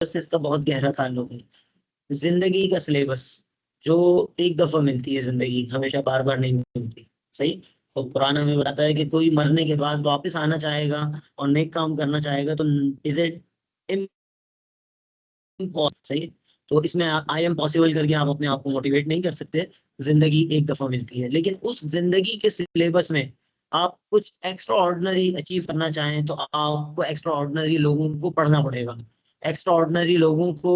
से इसका बहुत गहरा ताल्लुक है। जिंदगी का सिलेबस जो एक दफा मिलती है, जिंदगी हमेशा बार बार नहीं मिलती। सही। और कुरान हमें बताता है कि कोई मरने के बाद वापस आना चाहेगा और नेक काम करना चाहेगा तो इज इट सही। तो इसमें आई एम पॉसिबल करके आप अपने आप को मोटिवेट नहीं कर सकते। जिंदगी एक दफा मिलती है, लेकिन उस जिंदगी के सिलेबस में आप कुछ एक्स्ट्रा ऑर्डिनरी अचीव करना चाहें तो आपको एक्स्ट्रा ऑर्डिनरी लोगों को पढ़ना पड़ेगा, एक्स्ट्रा ऑर्डिनरी लोगों को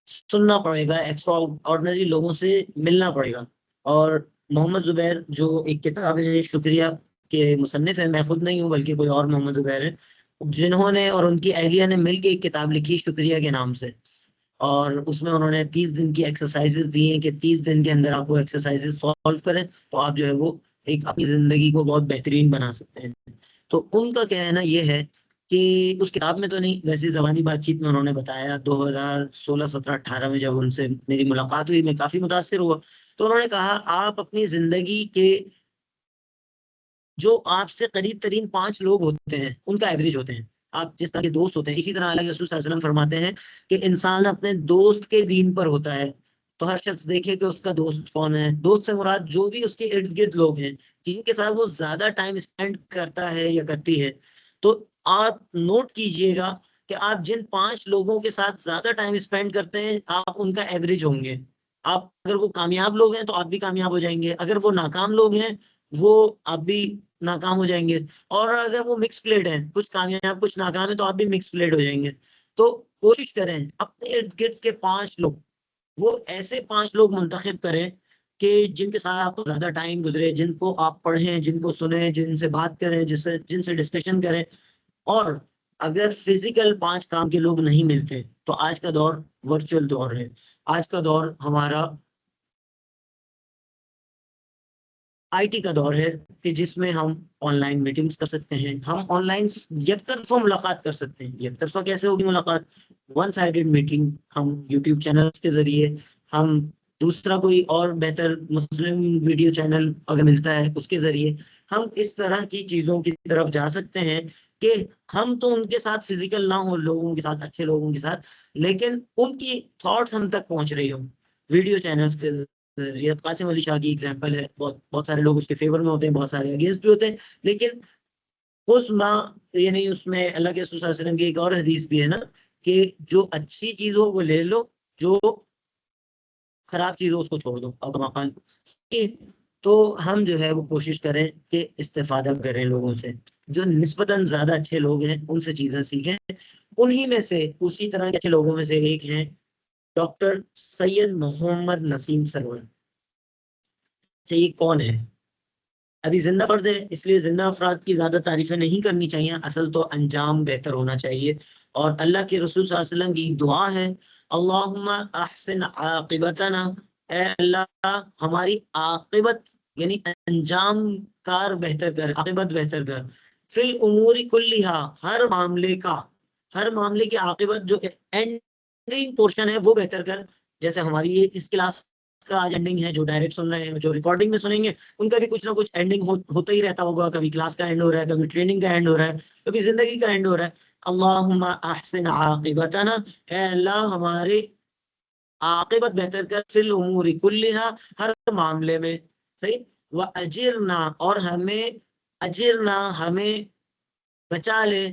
सुनना पड़ेगा, एक्स्ट्रा ऑर्डिनरी लोगों से मिलना पड़ेगा। और मोहम्मद जुबैर जो एक किताब है शुक्रिया के मुसन्निफ है, मैं खुद नहीं हूँ बल्कि कोई और मोहम्मद जुबैर है, जिन्होंने और उनकी अहलिया ने मिलकर एक किताब लिखी शुक्रिया के नाम से। और उसमें उन्होंने 30 दिन की एक्सरसाइजेस दी हैं कि 30 दिन के अंदर आप वो एक्सरसाइजेस सॉल्व करें तो आप जो है वो एक अपनी जिंदगी को बहुत बेहतरीन बना सकते हैं। तो उनका कहना ये है कि उस किताब में तो नहीं, वैसे जबानी बातचीत में उन्होंने बताया, 2016 17 18 में जब उनसे मेरी मुलाकात हुई मैं काफी मुतासिर हुआ। तो उन्होंने कहा आप अपनी जिंदगी के जो आपसे करीब तरीन 5 लोग होते हैं उनका एवरेज होते हैं। आप जिस तरह के दोस्त होते हैं, इसी तरह अल्लाह के रसूल सल्लल्लाहु अलैहि वसल्लम फरमाते हैं कि इंसान अपने दोस्त के दीन पर होता है। तो हर शख्स देखे कि उसका दोस्त कौन है। दोस्त से मुराद जो भी उसके इर्द गिर्द लोग हैं जिनके साथ वो ज्यादा टाइम स्पेंड करता है या करती है। तो आप नोट कीजिएगा कि आप जिन 5 लोगों के साथ ज्यादा टाइम स्पेंड करते हैं आप उनका एवरेज होंगे। आप अगर वो कामयाब लोग हैं तो आप भी कामयाब हो जाएंगे, अगर वो नाकाम लोग हैं वो आप भी नाकाम हो जाएंगे। और अगर वो मिक्स प्लेट है, कुछ कामयाब कुछ नाकाम है, तो आप भी मिक्स प्लेट हो जाएंगे। तो कोशिश करें अपने इर्द गिर्द के 5 लोग, वो ऐसे 5 लोग मुंतखब करें कि जिनके साथ आपको ज्यादा टाइम गुजरे, जिनको आप पढ़ें, जिनको सुने, जिनसे बात करें, जिससे जिनसे डिस्कशन करें। और अगर फिजिकल 5 काम के लोग नहीं मिलते तो आज का दौर वर्चुअल दौर है। आज का दौर हमारा आईटी का दौर है कि जिसमें हम ऑनलाइन मीटिंग्स कर सकते हैं, हम ऑनलाइन एक तरफा मुलाकात कर सकते हैं। एक तरफा कैसे होगी मुलाकात? One sided meeting. हम यूट्यूब चैनल्स के जरिए, हम दूसरा कोई और बेहतर मुस्लिम वीडियो चैनल अगर मिलता है उसके जरिए हम इस तरह की चीजों की तरफ जा सकते हैं कि हम तो उनके साथ फिजिकल ना हो, लोगों के साथ, अच्छे लोगों के साथ, लेकिन उनकी थॉट्स हम तक पहुंच रही हो वीडियो चैनल्स के जरिए। कासिम अली शाह की एग्जांपल है, बहुत बहुत सारे लोग उसके फेवर में होते हैं, बहुत सारे अगेंस्ट भी होते हैं, लेकिन उस माँ ये नहीं, उसमें अल्लाह के रसूल सल्लल्लाहु अलैहि वसल्लम की एक और हदीस भी है ना कि जो अच्छी चीज हो वो ले लो, जो खराब चीज हो उसको छोड़ दो। अब मकान के तो हम जो है वो कोशिश करें कि इस्तेफादा करें लोगों से, जो निस्बतन ज्यादा अच्छे लोग हैं उनसे चीजें सीखें। उन्हीं में से, उसी तरह के अच्छे लोगों में से एक हैं डॉक्टर सैयद मोहम्मद नसीम सरवर। चाहिए कौन है? अभी जिंदा फर्द है इसलिए जिंदा अफराद की ज्यादा तारीफें नहीं करनी चाहिए, असल तो अंजाम बेहतर होना चाहिए। और अल्लाह के रसूल सल्लल्लाहु अलैहि वसल्लम की दुआ है, अल्लाहुम्मा अहसिन आकिबतना, ए अल्लाह हमारी आकिबत यानी अंजाम कार बेहतर कर, आकिबत बेहतर कर, फिल उमूरी कुल्लिहा, हर मामले का, हर मामले की आकिबत जो एंडिंग पोर्शन है वो बेहतर कर। जैसे हमारी ये इस क्लास का आज एंडिंग है, जो डायरेक्ट सुन रहे हैं, जो रिकॉर्डिंग में सुनेंगे, उनका भी कुछ ना कुछ एंडिंग होता ही रहता होगा। कभी क्लास का एंड हो रहा है, कभी ट्रेनिंग का एंड हो रहा है, कभी जिंदगी का एंड हो रहा है। अल्लाहुम्मा अहसिन आकिबतना, ए अल्लाह हमारे आकिबत बेहतर कर, फिल उमूरी कुल्लिहा, हर मामले में। सही। व अजिरना, और हमें अजिरना, हमें बचा ले,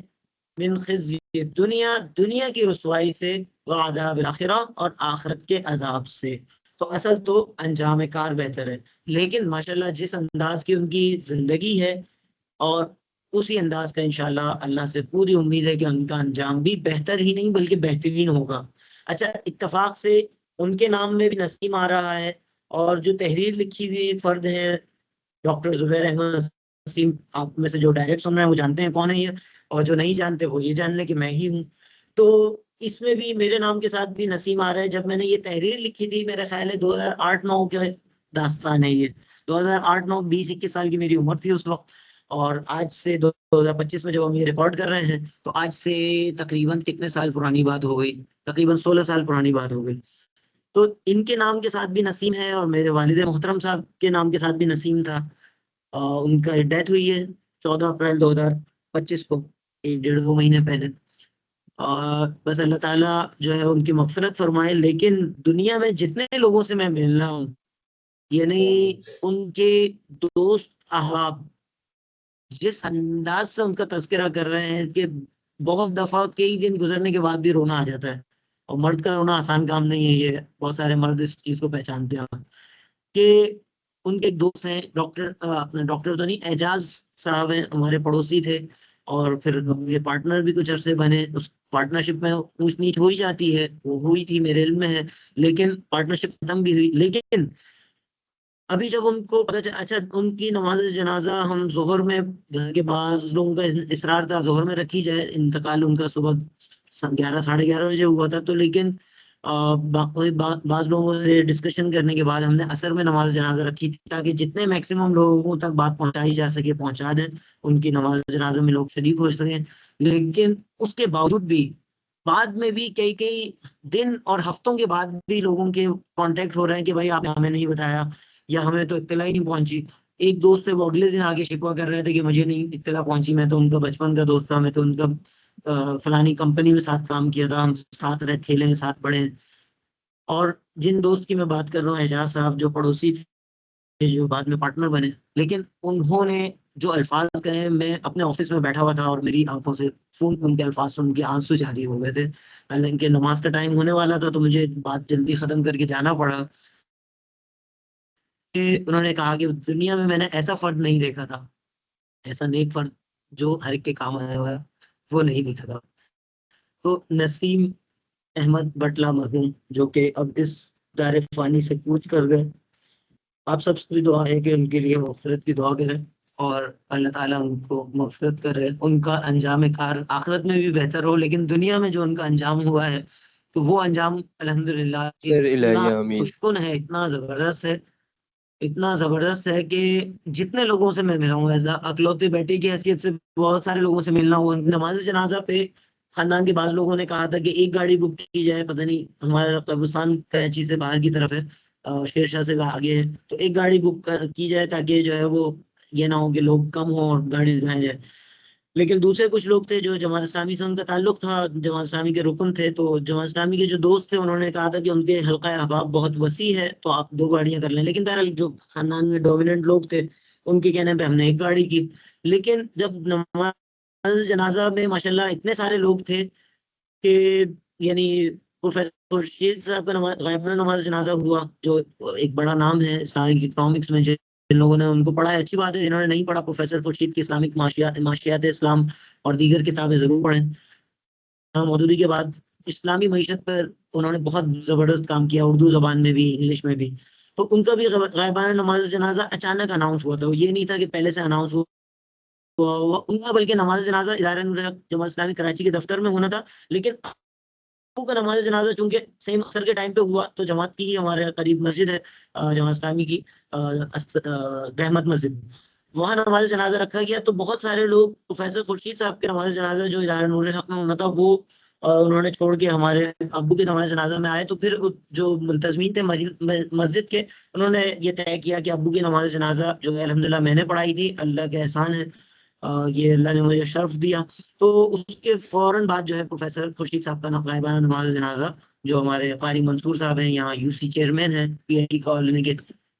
मिन खिज़्य दुनिया, दुनिया की रुसवाई से, व अज़ाबिल आखिरा, और आखिरत के अजाब से। तो असल तो अंजाम कार बेहतर है, लेकिन माशाल्लाह जिस अंदाज की उनकी जिंदगी है, और उसी अंदाज का इंशाल्लाह अल्लाह से पूरी उम्मीद है कि उनका अंजाम भी बेहतर ही नहीं बल्कि बेहतरीन होगा। अच्छा, इत्तेफाक से उनके नाम में भी नसीम आ रहा है, और जो तहरीर लिखी हुई फर्द है डॉक्टर जुबैर अहमद नसीम, आप में से जो डायरेक्ट सुन रहे हैं वो जानते हैं कौन है ये, और जो नहीं जानते वो ये जान ले कि मैं ही हूँ। तो इसमें भी मेरे नाम के साथ भी नसीम आ रहा है। जब मैंने ये तहरीर लिखी थी, मेरा ख्याल है 2008-9 के दास्तान है ये। 2008-9, 20-21 साल की मेरी उम्र थी उस वक्त। और आज से 2025 में जब हम ये रिकॉर्ड कर रहे हैं तो आज से तकरीबन कितने साल पुरानी बात हो गई? तकरीबन 16 साल पुरानी बात हो गई। तो इनके नाम के साथ भी नसीम है, और मेरे वालिद मोहतरम साहब के नाम के साथ भी नसीम था। उनका डेथ हुई है 14 अप्रैल 2025 को, एक 1.5-2 महीने पहले। बस अल्लाह ताला जो है उनकी मग़फ़िरत फरमाए। लेकिन दुनिया में जितने लोगों से मैं मिला हूँ, यानी उनके दोस्त अहबाब जिस अंदाज से उनका तज़किरा कर रहे हैं कि बहुत दफ़ा कई दिन गुज़रने के बाद भी रोना आ जाता है। और मर्द का रोना आसान काम नहीं है, ये बहुत सारे मर्द इस चीज़ को पहचानते हैं कि उनके एक दोस्त हैं डॉक्टर, अपने डॉक्टर तो नहीं, एजाज़ साहब हैं, हमारे पड़ोसी थे और फिर ये पार्टनर भी कुछ अरसे बने। उस पार्टनरशिप में ऊँच-नीच हो ही जाती है, वो हुई थी, मेरे इल्म में है, लेकिन पार्टनरशिप खत्म भी हुई। लेकिन अभी जब उनको पता चला, अच्छा उनकी नमाज़ जनाज़ा हम ज़ोहर में, घर के बाज़ लोगों का इसरार था ज़ोहर में रखी जाए, इंतकाल उनका सुबह 11 साढ़े 11 बजे हुआ था। तो लेकिन बाज़ लोगों से डिस्कशन करने के बाद हमने असर में नमाज़ जनाज़ा रखी थी, ताकि जितने मैक्सिमम लोगों तक बात पहुँचाई जा सके पहुँचा दें, उनकी नमाज़ जनाज़ा में लोग शरीक हो सकें। लेकिन उसके बावजूद भी बाद में भी कई-कई दिन और हफ्तों के बाद भी लोगों के कॉन्टैक्ट हो रहे हैं कि भाई आपने हमें नहीं बताया या हमें तो इत्तला ही नहीं पहुँची। एक दोस्त है, वो अगले दिन आके शिकवा कर रहे थे कि मुझे नहीं इत्तला पहुँची, मैं तो उनका बचपन का दोस्त था, मैं तो उनका फलानी कंपनी में साथ काम किया था, हम साथ रहे, खेले हैं, साथ पढ़े हैं। और जिन दोस्त की मैं बात कर रहा हूँ, एजाज साहब जो पड़ोसी थे, जो बाद में पार्टनर बने, लेकिन उन्होंने जो अल्फाज कहे, मैं अपने ऑफिस में बैठा हुआ था और मेरी आंखों से खून, उनके अल्फाज सुन के आंसू जारी हो गए थे। हालांकि नमाज का टाइम होने वाला था, तो मुझे बात जल्दी खत्म करके जाना पड़ा। कि उन्होंने कहा कि दुनिया में मैंने ऐसा फर्द नहीं देखा था, ऐसा नेक फर्द जो हर एक के काम आने वाला, वो नहीं देखा था। तो नसीम अहमद बटला मरहूम, जो कि अब इस दायरे फ़ानी से कूच कर गए, आप सबसे भी दुआ है कि उनके लिए मग़फ़िरत की दुआ करें और अल्लाह ताला उनको मग़फ़िरत करे, उनका अंजाम कार आखिरत में भी बेहतर हो। लेकिन दुनिया में जो उनका अंजाम हुआ है, तो वो अंजाम अल्हम्दुलिल्लाह सर इलाही इतना आमीन। खुशकुन है, इतना ज़बरदस्त है कि जितने लोगों से मैं मिला हूँ, एज़ अ अकलौती बेटे की हैसियत से बहुत सारे लोगों से मिलना हुआ। नमाज़ जनाज़ा पे खानदान के बाज़ लोगों ने कहा था कि एक गाड़ी बुक की जाए, पता नहीं हमारा कब्रिस्तान कराची से बाहर की तरफ है, शेरशाह से आगे है, तो एक गाड़ी बुक की जाए ताकि जो है वो ये ना हो कि लोग कम हों और गाड़ी जाए जाए। लेकिन दूसरे कुछ लोग थे जो जमात इस्लामी से उनका ताल्लुक था, जमात इस्लामी के रुकन थे, तो जमात इस्लामी के जो दोस्त थे उन्होंने कहा था कि उनके हल्का अहबाब बहुत वसी है, तो आप 2 गाड़ियाँ कर लें। लेकिन बहरहाल जो खानदान में डोमिनेंट लोग थे, उनके कहने पे हमने 1 गाड़ी की। लेकिन जब नमाज़ जनाज़ा में माशाल्लाह इतने सारे लोग थे कि यानी प्रोफ़ेसर खुर्शीद साहब का गायबाना नमाज़ जनाज़ा हुआ, जो एक बड़ा नाम है इस्लामिक इकोनॉमिक्स में, जिन लोगों ने उनको पढ़ा है अच्छी बात है, जिन्होंने नहीं पढ़ा प्रोफ़ेसर खुर्शीद की इस्लामिक माशियात इस्लाम और दीगर किताबें ज़रूर पढ़ें। मौदूदी के बाद इस्लामी मईशत पर उन्होंने बहुत ज़बरदस्त काम किया, उर्दू ज़बान में भी, इंग्लिश में भी। तो उनका भी गायबाना नमाज़ जनाज़ा अचानक अनाउंस हुआ था, वो ये नहीं था कि पहले से अनाउंस हुआ उनका, बल्कि नमाज़ जनाज़ा इदारा नूर हक जमात इस्लामी कराची के दफ्तर में होना था। लेकिन अब्बू का नमाज़ जनाज़ा चूँकि सेम असर के टाइम पे हुआ, तो जमात की ही हमारे करीब मस्जिद है, जमात इस्लामी की, रहमत मस्जिद। वहाँ नमाज़ जनाज़ा रखा गया, तो बहुत सारे लोग प्रोफ़ेसर खुर्शीद साहब के नमाज़ जनाज़ा जो इदारा नूर हक में होना था, वो उन्होंने छोड़ के हमारे अब्बू के नमाज़ जनाज़ा में आए। तो फिर जो मुंतज़मीन थे मस्जिद के, उन्होंने ये तय किया कि अब्बू की नमाज़ जनाज़ा जो है अल्हम्दुलिल्लाह मैंने पढ़ाई थी, अल्लाह का एहसान है। ये अल्लाह ने मुझे शर्फ़ दिया। तो उसके फ़ौरन बाद जो है प्रोफ़ेसर खुर्शीद साहब का गायबाना नमाज़ जनाज़ा, जो हमारे क़ारी मंसूर साहब हैं, यहाँ यूसी चेयरमैन हैं, पीआईटी कॉलोनी के,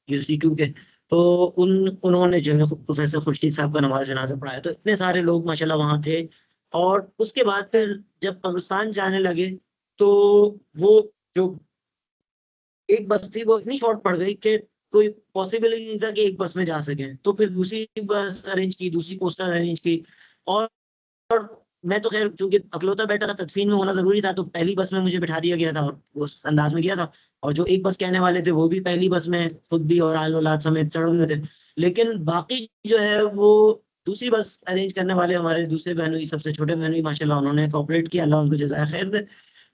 यूसी 2 के। तो उन्होंने जो है प्रोफ़ेसर खुर्शीद साहब का नमाज़ जनाज़ा पढ़ाया। तो इतने सारे लोग माशाल्लाह वहाँ थे। और उसके बाद फिर जब कब्रिस्तान जाने लगे, तो वो जो एक बस थी, वो इतनी शॉर्ट पड़ गई कि कोई पॉसिबल ही नहीं था कि एक बस में जा सकें। तो फिर दूसरी बस अरेंज की, दूसरी पोस्टर अरेंज की। और और मैं तो ख़ैर चूँकि अकलौता बेटा था, तदफ़ीन में होना ज़रूरी था, तो पहली बस में मुझे बिठा दिया गया था और उस अंदाज़ में गया था। और जो एक बस कहने वाले थे, वो भी पहली बस में खुद भी और आल-औलाद समेत चढ़ हुए थे। लेकिन बाकी जो है वो दूसरी बस अरेंज करने वाले हमारे दूसरे बहनोई, सबसे छोटे बहनोई, माशाल्लाह उन्होंने कोऑपरेट किया, अल्लाह उनको जज़ाए ख़ैर दे।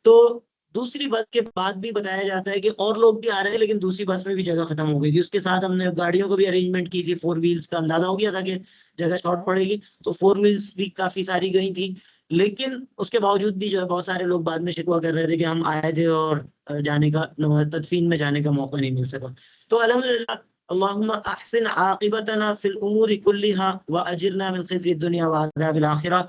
तो दूसरी बस के बाद भी बताया जाता है कि और लोग भी आ रहे हैं, लेकिन दूसरी बस में भी जगह खत्म हो गई थी। उसके साथ हमने गाड़ियों को भी अरेंजमेंट की थी, 4 व्हील्स का अंदाज़ा हो गया था कि जगह शॉर्ट पड़ेगी, तो 4 व्हील्स भी काफ़ी सारी गई थी। लेकिन उसके बावजूद भी जो है बहुत सारे लोग बाद में शिकवा कर रहे थे कि हम आए थे और जाने का तदफ़ीन में जाने का मौका नहीं मिल सका। तो अल्हम्दुलिल्लाह, अल्लाहुम्मा अहसिन आक़िबतना फ़िल उमूरि कुल्लिहा व अजिरना मिन ख़िज़्यि दुनिया व अज़ाबिल आख़िरह।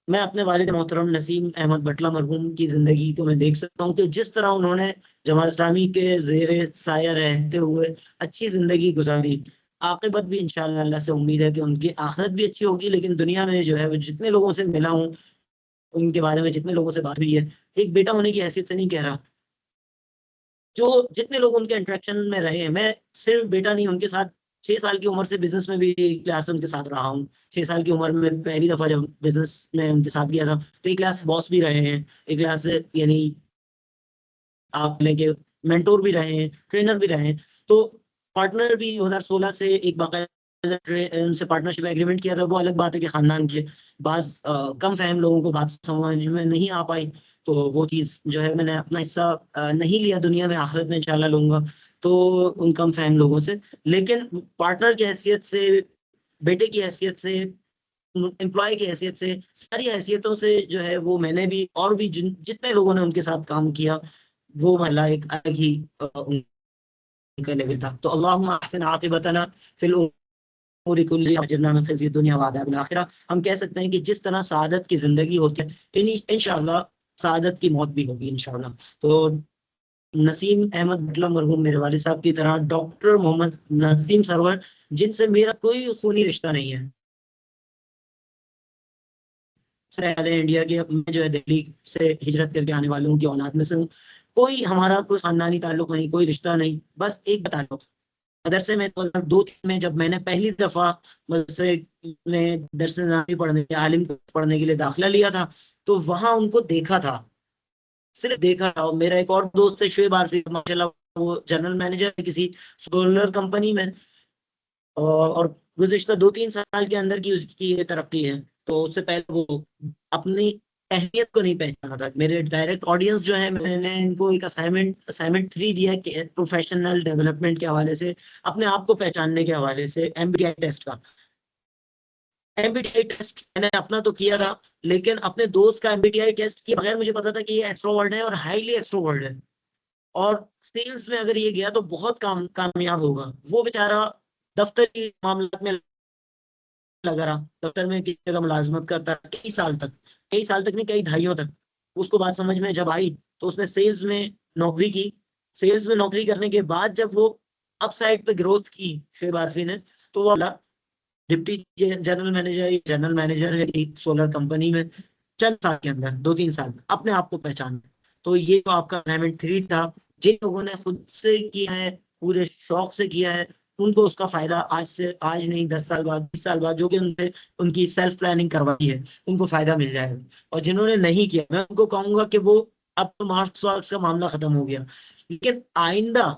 मैं अपने वालिद मोहतरम नसीम अहमद बटला मरहूम की जिंदगी को मैं देख सकता हूँ कि जिस तरह उन्होंने जमात इस्लामी के जेर साया रहते हुए अच्छी जिंदगी गुजारी, आकिबत भी इंशाअल्लाह अल्लाह से उम्मीद है कि उनकी आखिरत भी अच्छी होगी। लेकिन दुनिया में जो है वो जितने लोगों से मिला हूँ, उनके बारे में जितने लोगों से बात हुई है, एक बेटा होने की हैसियत से नहीं कह रहा, जो जितने लोग उनके इंटरेक्शन में रहे हैं, मैं सिर्फ बेटा नहीं, उनके साथ 6 साल की उम्र से बिजनेस में भी क्लास उनके साथ रहा हूँ। 6 साल की उम्र में पहली दफा जब बिजनेस में उनके साथ गया था, तो एक क्लास बॉस भी रहे हैं, एक क्लास यानी आप लेके मेंटोर भी रहे हैं, ट्रेनर भी रहे हैं। तो पार्टनर भी 2016 से एक बाकायदा उनसे पार्टनरशिप एग्रीमेंट किया था। वो अलग बात है कि खानदान के बाज कम फहम लोगों को बात समझ में नहीं आ पाई, तो वो चीज जो है मैंने अपना हिस्सा नहीं लिया, दुनिया में आखिरत में इंशाल्लाह लूंगा तो उन कम फहम लोगों से। लेकिन पार्टनर की हैसियत से, बेटे की हैसियत से, एम्प्लॉय की हैसियत से, सारी हैसियतों से जो है वो मैंने भी और भी जितने लोगों ने उनके साथ काम किया, वो महला एक अलग ही उनका लेवल था। तो अल्लाहुम्मा अहसिन आक़िबतना फिल उमूरि कुल्लिहा वअजिरना मिन ख़िज़्यि दुनिया व अज़ाबिल आखिरह। हम कह सकते हैं कि जिस तरह सआदत की जिंदगी होती है, इंशाअल्लाह सआदत की मौत भी होगी इंशाअल्लाह। तो नसीम अहमद बटला मरहूम मेरे वालिद साहब की तरह डॉक्टर मोहम्मद नसीम सरवर, जिनसे मेरा कोई खूनी रिश्ता नहीं है, इंडिया के, मैं जो है दिल्ली से हिजरत करके आने वालों की औलाद में से हूँ। कोई हमारा कोई खानदानी ताल्लुक नहीं, कोई रिश्ता नहीं, बस एक ताल्लुक। मदरसे में 2002-3 में जब मैंने पहली दफा मदरसे में दरस निज़ामी पढ़ने, आलिम पढ़ने के लिए दाखिला लिया था, तो वहां उनको देखा था, सिर्फ देखा था। और मेरा एक और दोस्त है शुएब आरफी, माशाल्लाह वो जनरल मैनेजर है किसी सोलर कंपनी में, और गुज़िश्ता 2-3 साल के अंदर की उसकी ये तरक्की है। तो उससे पहले वो अपनी अहमियत को नहीं पहचाना था। मेरे डायरेक्ट ऑडियंस जो है, मैंने इनको एक असाइनमेंट 3 दिया है कि प्रोफेशनल डेवलपमेंट के हवाले से, अपने आप को पहचानने के हवाले से, एमबीटीआई टेस्ट का। एमबीटीआई टेस्ट मैंने अपना तो किया था, लेकिन अपने दोस्त का एमबीटीआई टेस्ट किए बगैर मुझे पता था कि ये एक्सट्रोवर्ट है और हाईली एक्सट्रोवर्ट है, और सेल्स में अगर ये गया तो बहुत कामयाब होगा। वो बेचारा दफ्तर के मामला में लगा रहा, दफ्तर में किसी जगह मुलाजमत करता रहा कई साल तक नहीं, कई दहाइयों तक। उसको बात समझ में जब आई तो उसने सेल्स में नौकरी की। सेल्स में नौकरी करने के बाद जब वो अप साइड पे ग्रोथ की शुएब आरफी ने, तो वो बोला डिप्टी जनरल मैनेजर है एक सोलर कंपनी में, चंद साल के अंदर, 2-3 साल में अपने आप को पहचान। तो ये तो आपका असाइनमेंट 3 था। जिन लोगों ने खुद से किया है, पूरे शौक से किया है, उनको उसका फायदा आज से, आज नहीं 10 साल बाद, 20 साल बाद, जो कि उनसे उनकी सेल्फ प्लानिंग करवाई है, उनको फायदा मिल जाएगा। और जिन्होंने नहीं किया, मैं उनको कहूंगा कि वो, अब तो मार्क्स वार्क्स का मामला खत्म हो गया, लेकिन आइंदा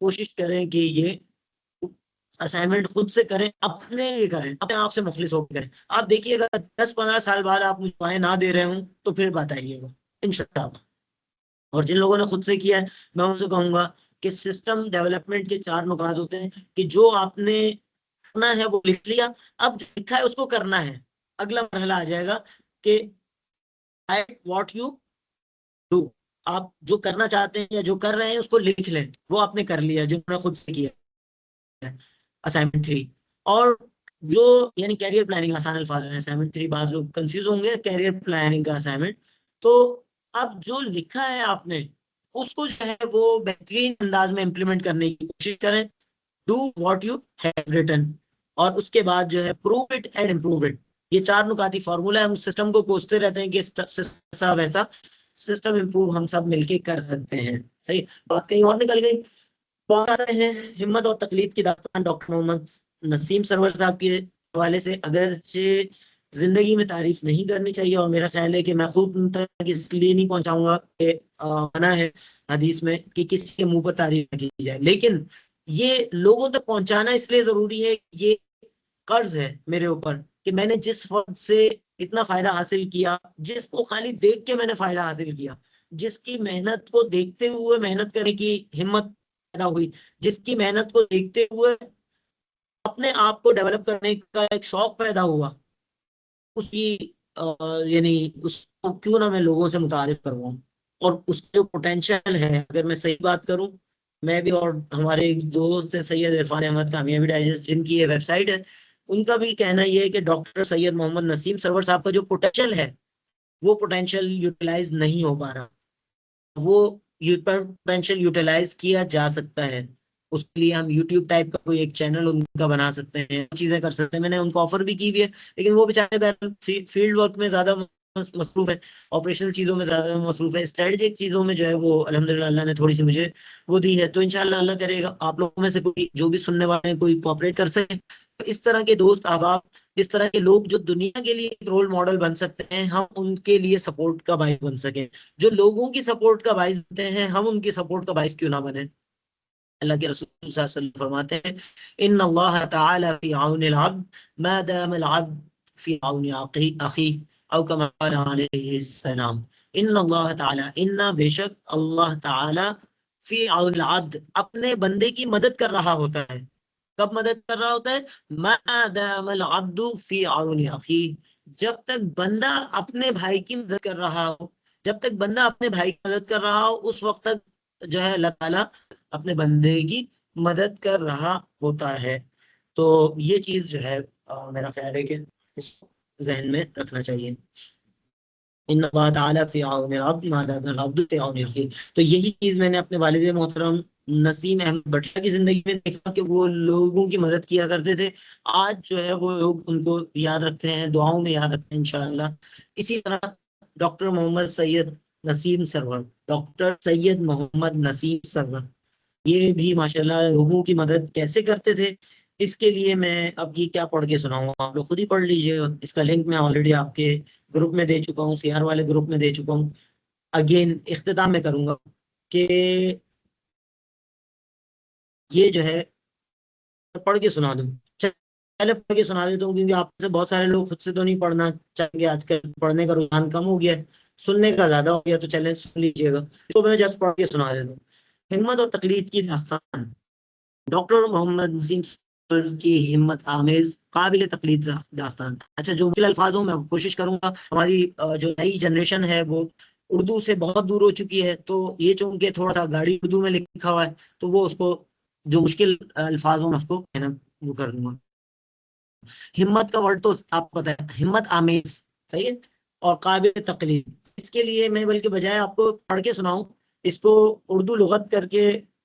कोशिश करें कि ये असाइनमेंट खुद से करें, अपने लिए करें, अपने आप से मुखलिस होकर करें। आप देखिएगा 10-15 साल बाद आप मुझे दुआएं ना दे रहे हूं तो फिर बताइएगा इंशाल्लाह। और जिन लोगों ने खुद से किया है, मैं उनसे कहूंगा कि सिस्टम डेवलपमेंट के 4 नुकात होते हैं कि जो आपने करना है वो लिख लिया, अब जो लिखा है उसको करना है। अगला मरहला आ जाएगा कि राइट व्हाट यू डू। आप जो करना चाहते हैं या जो कर रहे हैं उसको लिख लें, वो आपने कर लिया जिन्होंने खुद से किया है, असाइनमेंट 3। और जो यानी कैरियर प्लानिंग, आसान अल्फाज में असाइनमेंट 3, बाज लोग कंफ्यूज होंगे, कैरियर प्लानिंग का असाइनमेंट। तो अब जो लिखा है आपने, उसको जो है वो बेहतरीन अंदाज में इम्प्लीमेंट करने की कोशिश करें। Do what you have written, और उसके बाद जो है prove it and improve it. ये 4 नुकाती फॉर्मूला है। हम सिस्टम को कोसते रहते हैं कि ऐसा वैसा, सिस्टम इम्प्रूव हम सब मिलके कर सकते हैं। सही बात कहीं और निकल गई। बहुत आते हैं हिम्मत और तकलीफ की दास्तान डॉक्टर मोहम्मद नसीम सरवर साहब के हवाले से। अगरचे जिंदगी में तारीफ नहीं करनी चाहिए, और मेरा ख्याल है कि मैं खुद उन तक इसलिए नहीं पहुंचाऊंगा कि मना है हदीस में कि किसी के मुंह पर तारीफ न की जाए, लेकिन ये लोगों तक पहुंचाना इसलिए जरूरी है। ये कर्ज है मेरे ऊपर कि मैंने जिस फर्द से इतना फायदा हासिल किया, जिसको खाली देख के मैंने फायदा हासिल किया, जिसकी मेहनत को देखते हुए मेहनत करने की हिम्मत पैदा हुई, जिसकी मेहनत को देखते हुए अपने आप को डेवलप करने का एक शौक पैदा हुआ, उसकी यानी उसको क्यों ना मैं लोगों से मुतारिफ करवाऊं। और उसका जो पोटेंशियल है, अगर मैं सही बात करूं, मैं भी और हमारे एक दोस्त है सैयद इरफान अहमद कामयाबी डाइजेस्ट, जिनकी ये वेबसाइट है, उनका भी कहना यह है कि डॉक्टर सैयद मोहम्मद नसीम सरवर साहब का जो पोटेंशियल है वो पोटेंशियल यूटिलाइज नहीं हो पा रहा, वो पोटेंशियल यूटिलाइज किया जा सकता है। उसके लिए हम यूट्यूब टाइप का कोई एक चैनल उनका बना सकते हैं, चीजें कर सकते हैं। मैंने उनको ऑफर भी की हुई है, लेकिन वो बेचारे फील्ड वर्क में ज्यादा मसरूफ है, ऑपरेशनल चीजों में ज्यादा मसरूफ है, स्ट्रेटेजिक चीजों में जो है वो अल्हम्दुलिल्लाह अल्लाह ने थोड़ी सी मुझे वो दी है। तो इंशाल्लाह अल्लाह करेगा आप लोगों में से कोई जो भी सुनने वाले हैं कोई कोऑपरेट कर सके, तो इस तरह के दोस्त अहबाब, इस तरह के लोग जो दुनिया के लिए एक रोल मॉडल बन सकते हैं, हम उनके लिए सपोर्ट का बाइस बन सके। जो लोगों की सपोर्ट का बाइस बनते हैं, हम उनकी सपोर्ट का बाइस क्यों ना बने। अल्लाह के रसूल सल्लल्लाहु अलैहि वसल्लम फरमाते हैं, इन्ना अल्लाह तआला फी औन अल अब्द मा दाम अल अब्द फी औन अखी औ कमा क़ाल अलैहि सलाम। इन्ना अल्लाह तआला, इन्ना बेशक अल्लाह तआला फी औन अल अब्द अपने बंदे की मदद कर रहा होता है। कब मदद कर रहा होता है? मा दाम अल अब्दु फी औन अखी, जब तक बंदा अपने भाई की मदद कर रहा हो, जब तक बंदा अपने भाई की मदद कर रहा हो उस वक्त तक जो है अल्लाह ताला अपने बंदे की मदद कर रहा होता है। तो ये चीज जो है मेरा ख्याल है कि इसको जहन में रखना चाहिए। इन अल्लाह ताला फी औन अब्द मा दाम अल अब्दु फी औन अखी। तो यही चीज मैंने अपने वालिद मोहतरम नसीम अहमद भट्टा की जिंदगी में देखा कि वो लोगों की मदद किया करते थे। आज जो है वो लोग उनको याद रखते हैं, दुआओं में याद रखते हैं इंशाअल्लाह। इसी तरह डॉक्टर मोहम्मद सैयद नसीम सरवर, डॉक्टर सैयद मोहम्मद नसीम सरवर, ये भी माशाल्लाह लोगों की मदद कैसे करते थे, इसके लिए मैं अब ये क्या पढ़ के सुनाऊंगा, आप लोग खुद ही पढ़ लीजिएगा। इसका लिंक मैं ऑलरेडी आपके ग्रुप में दे चुका हूँ, सीआर वाले ग्रुप में दे चुका हूँ। अगेन इख्तिताम में करूंगा कि ये जो है पढ़ के सुना दूं। पहले पढ़ के सुना देता हूँ, क्योंकि आप से बहुत सारे लोग खुद से तो नहीं पढ़ना चाहेंगे, आजकल पढ़ने का रुझान कम हो गया है, सुनने का ज्यादा हो गया। तो चले सुन लीजिएगा, तो मैं जस्ट पढ़ के सुना देता हूँ। हिम्मत और तकलीद की दास्तान। डॉक्टर मोहम्मद नसीम की हिम्मत आमेज काबिल तकलीद दास्तान। अच्छा, जो मुश्किल अल्फाज हो मैं कोशिश करूंगा, हमारी जो नई जनरेशन है वो उर्दू से बहुत दूर हो चुकी है, तो ये चूंकि थोड़ा सा गाड़ी उर्दू में लिखा हुआ है, तो वो उसको जो मुश्किल अल्फाज हो मैं उसको कहना वो कर दूंगा। हिम्मत का वर्ड तो आपको पता है, हिम्मत आमेज, सही है, और काबिल तकलीद। इसके लिए मैं बल्कि बजाय आपको पढ़ के सुनाऊं, इसको उर्दू लुगत करके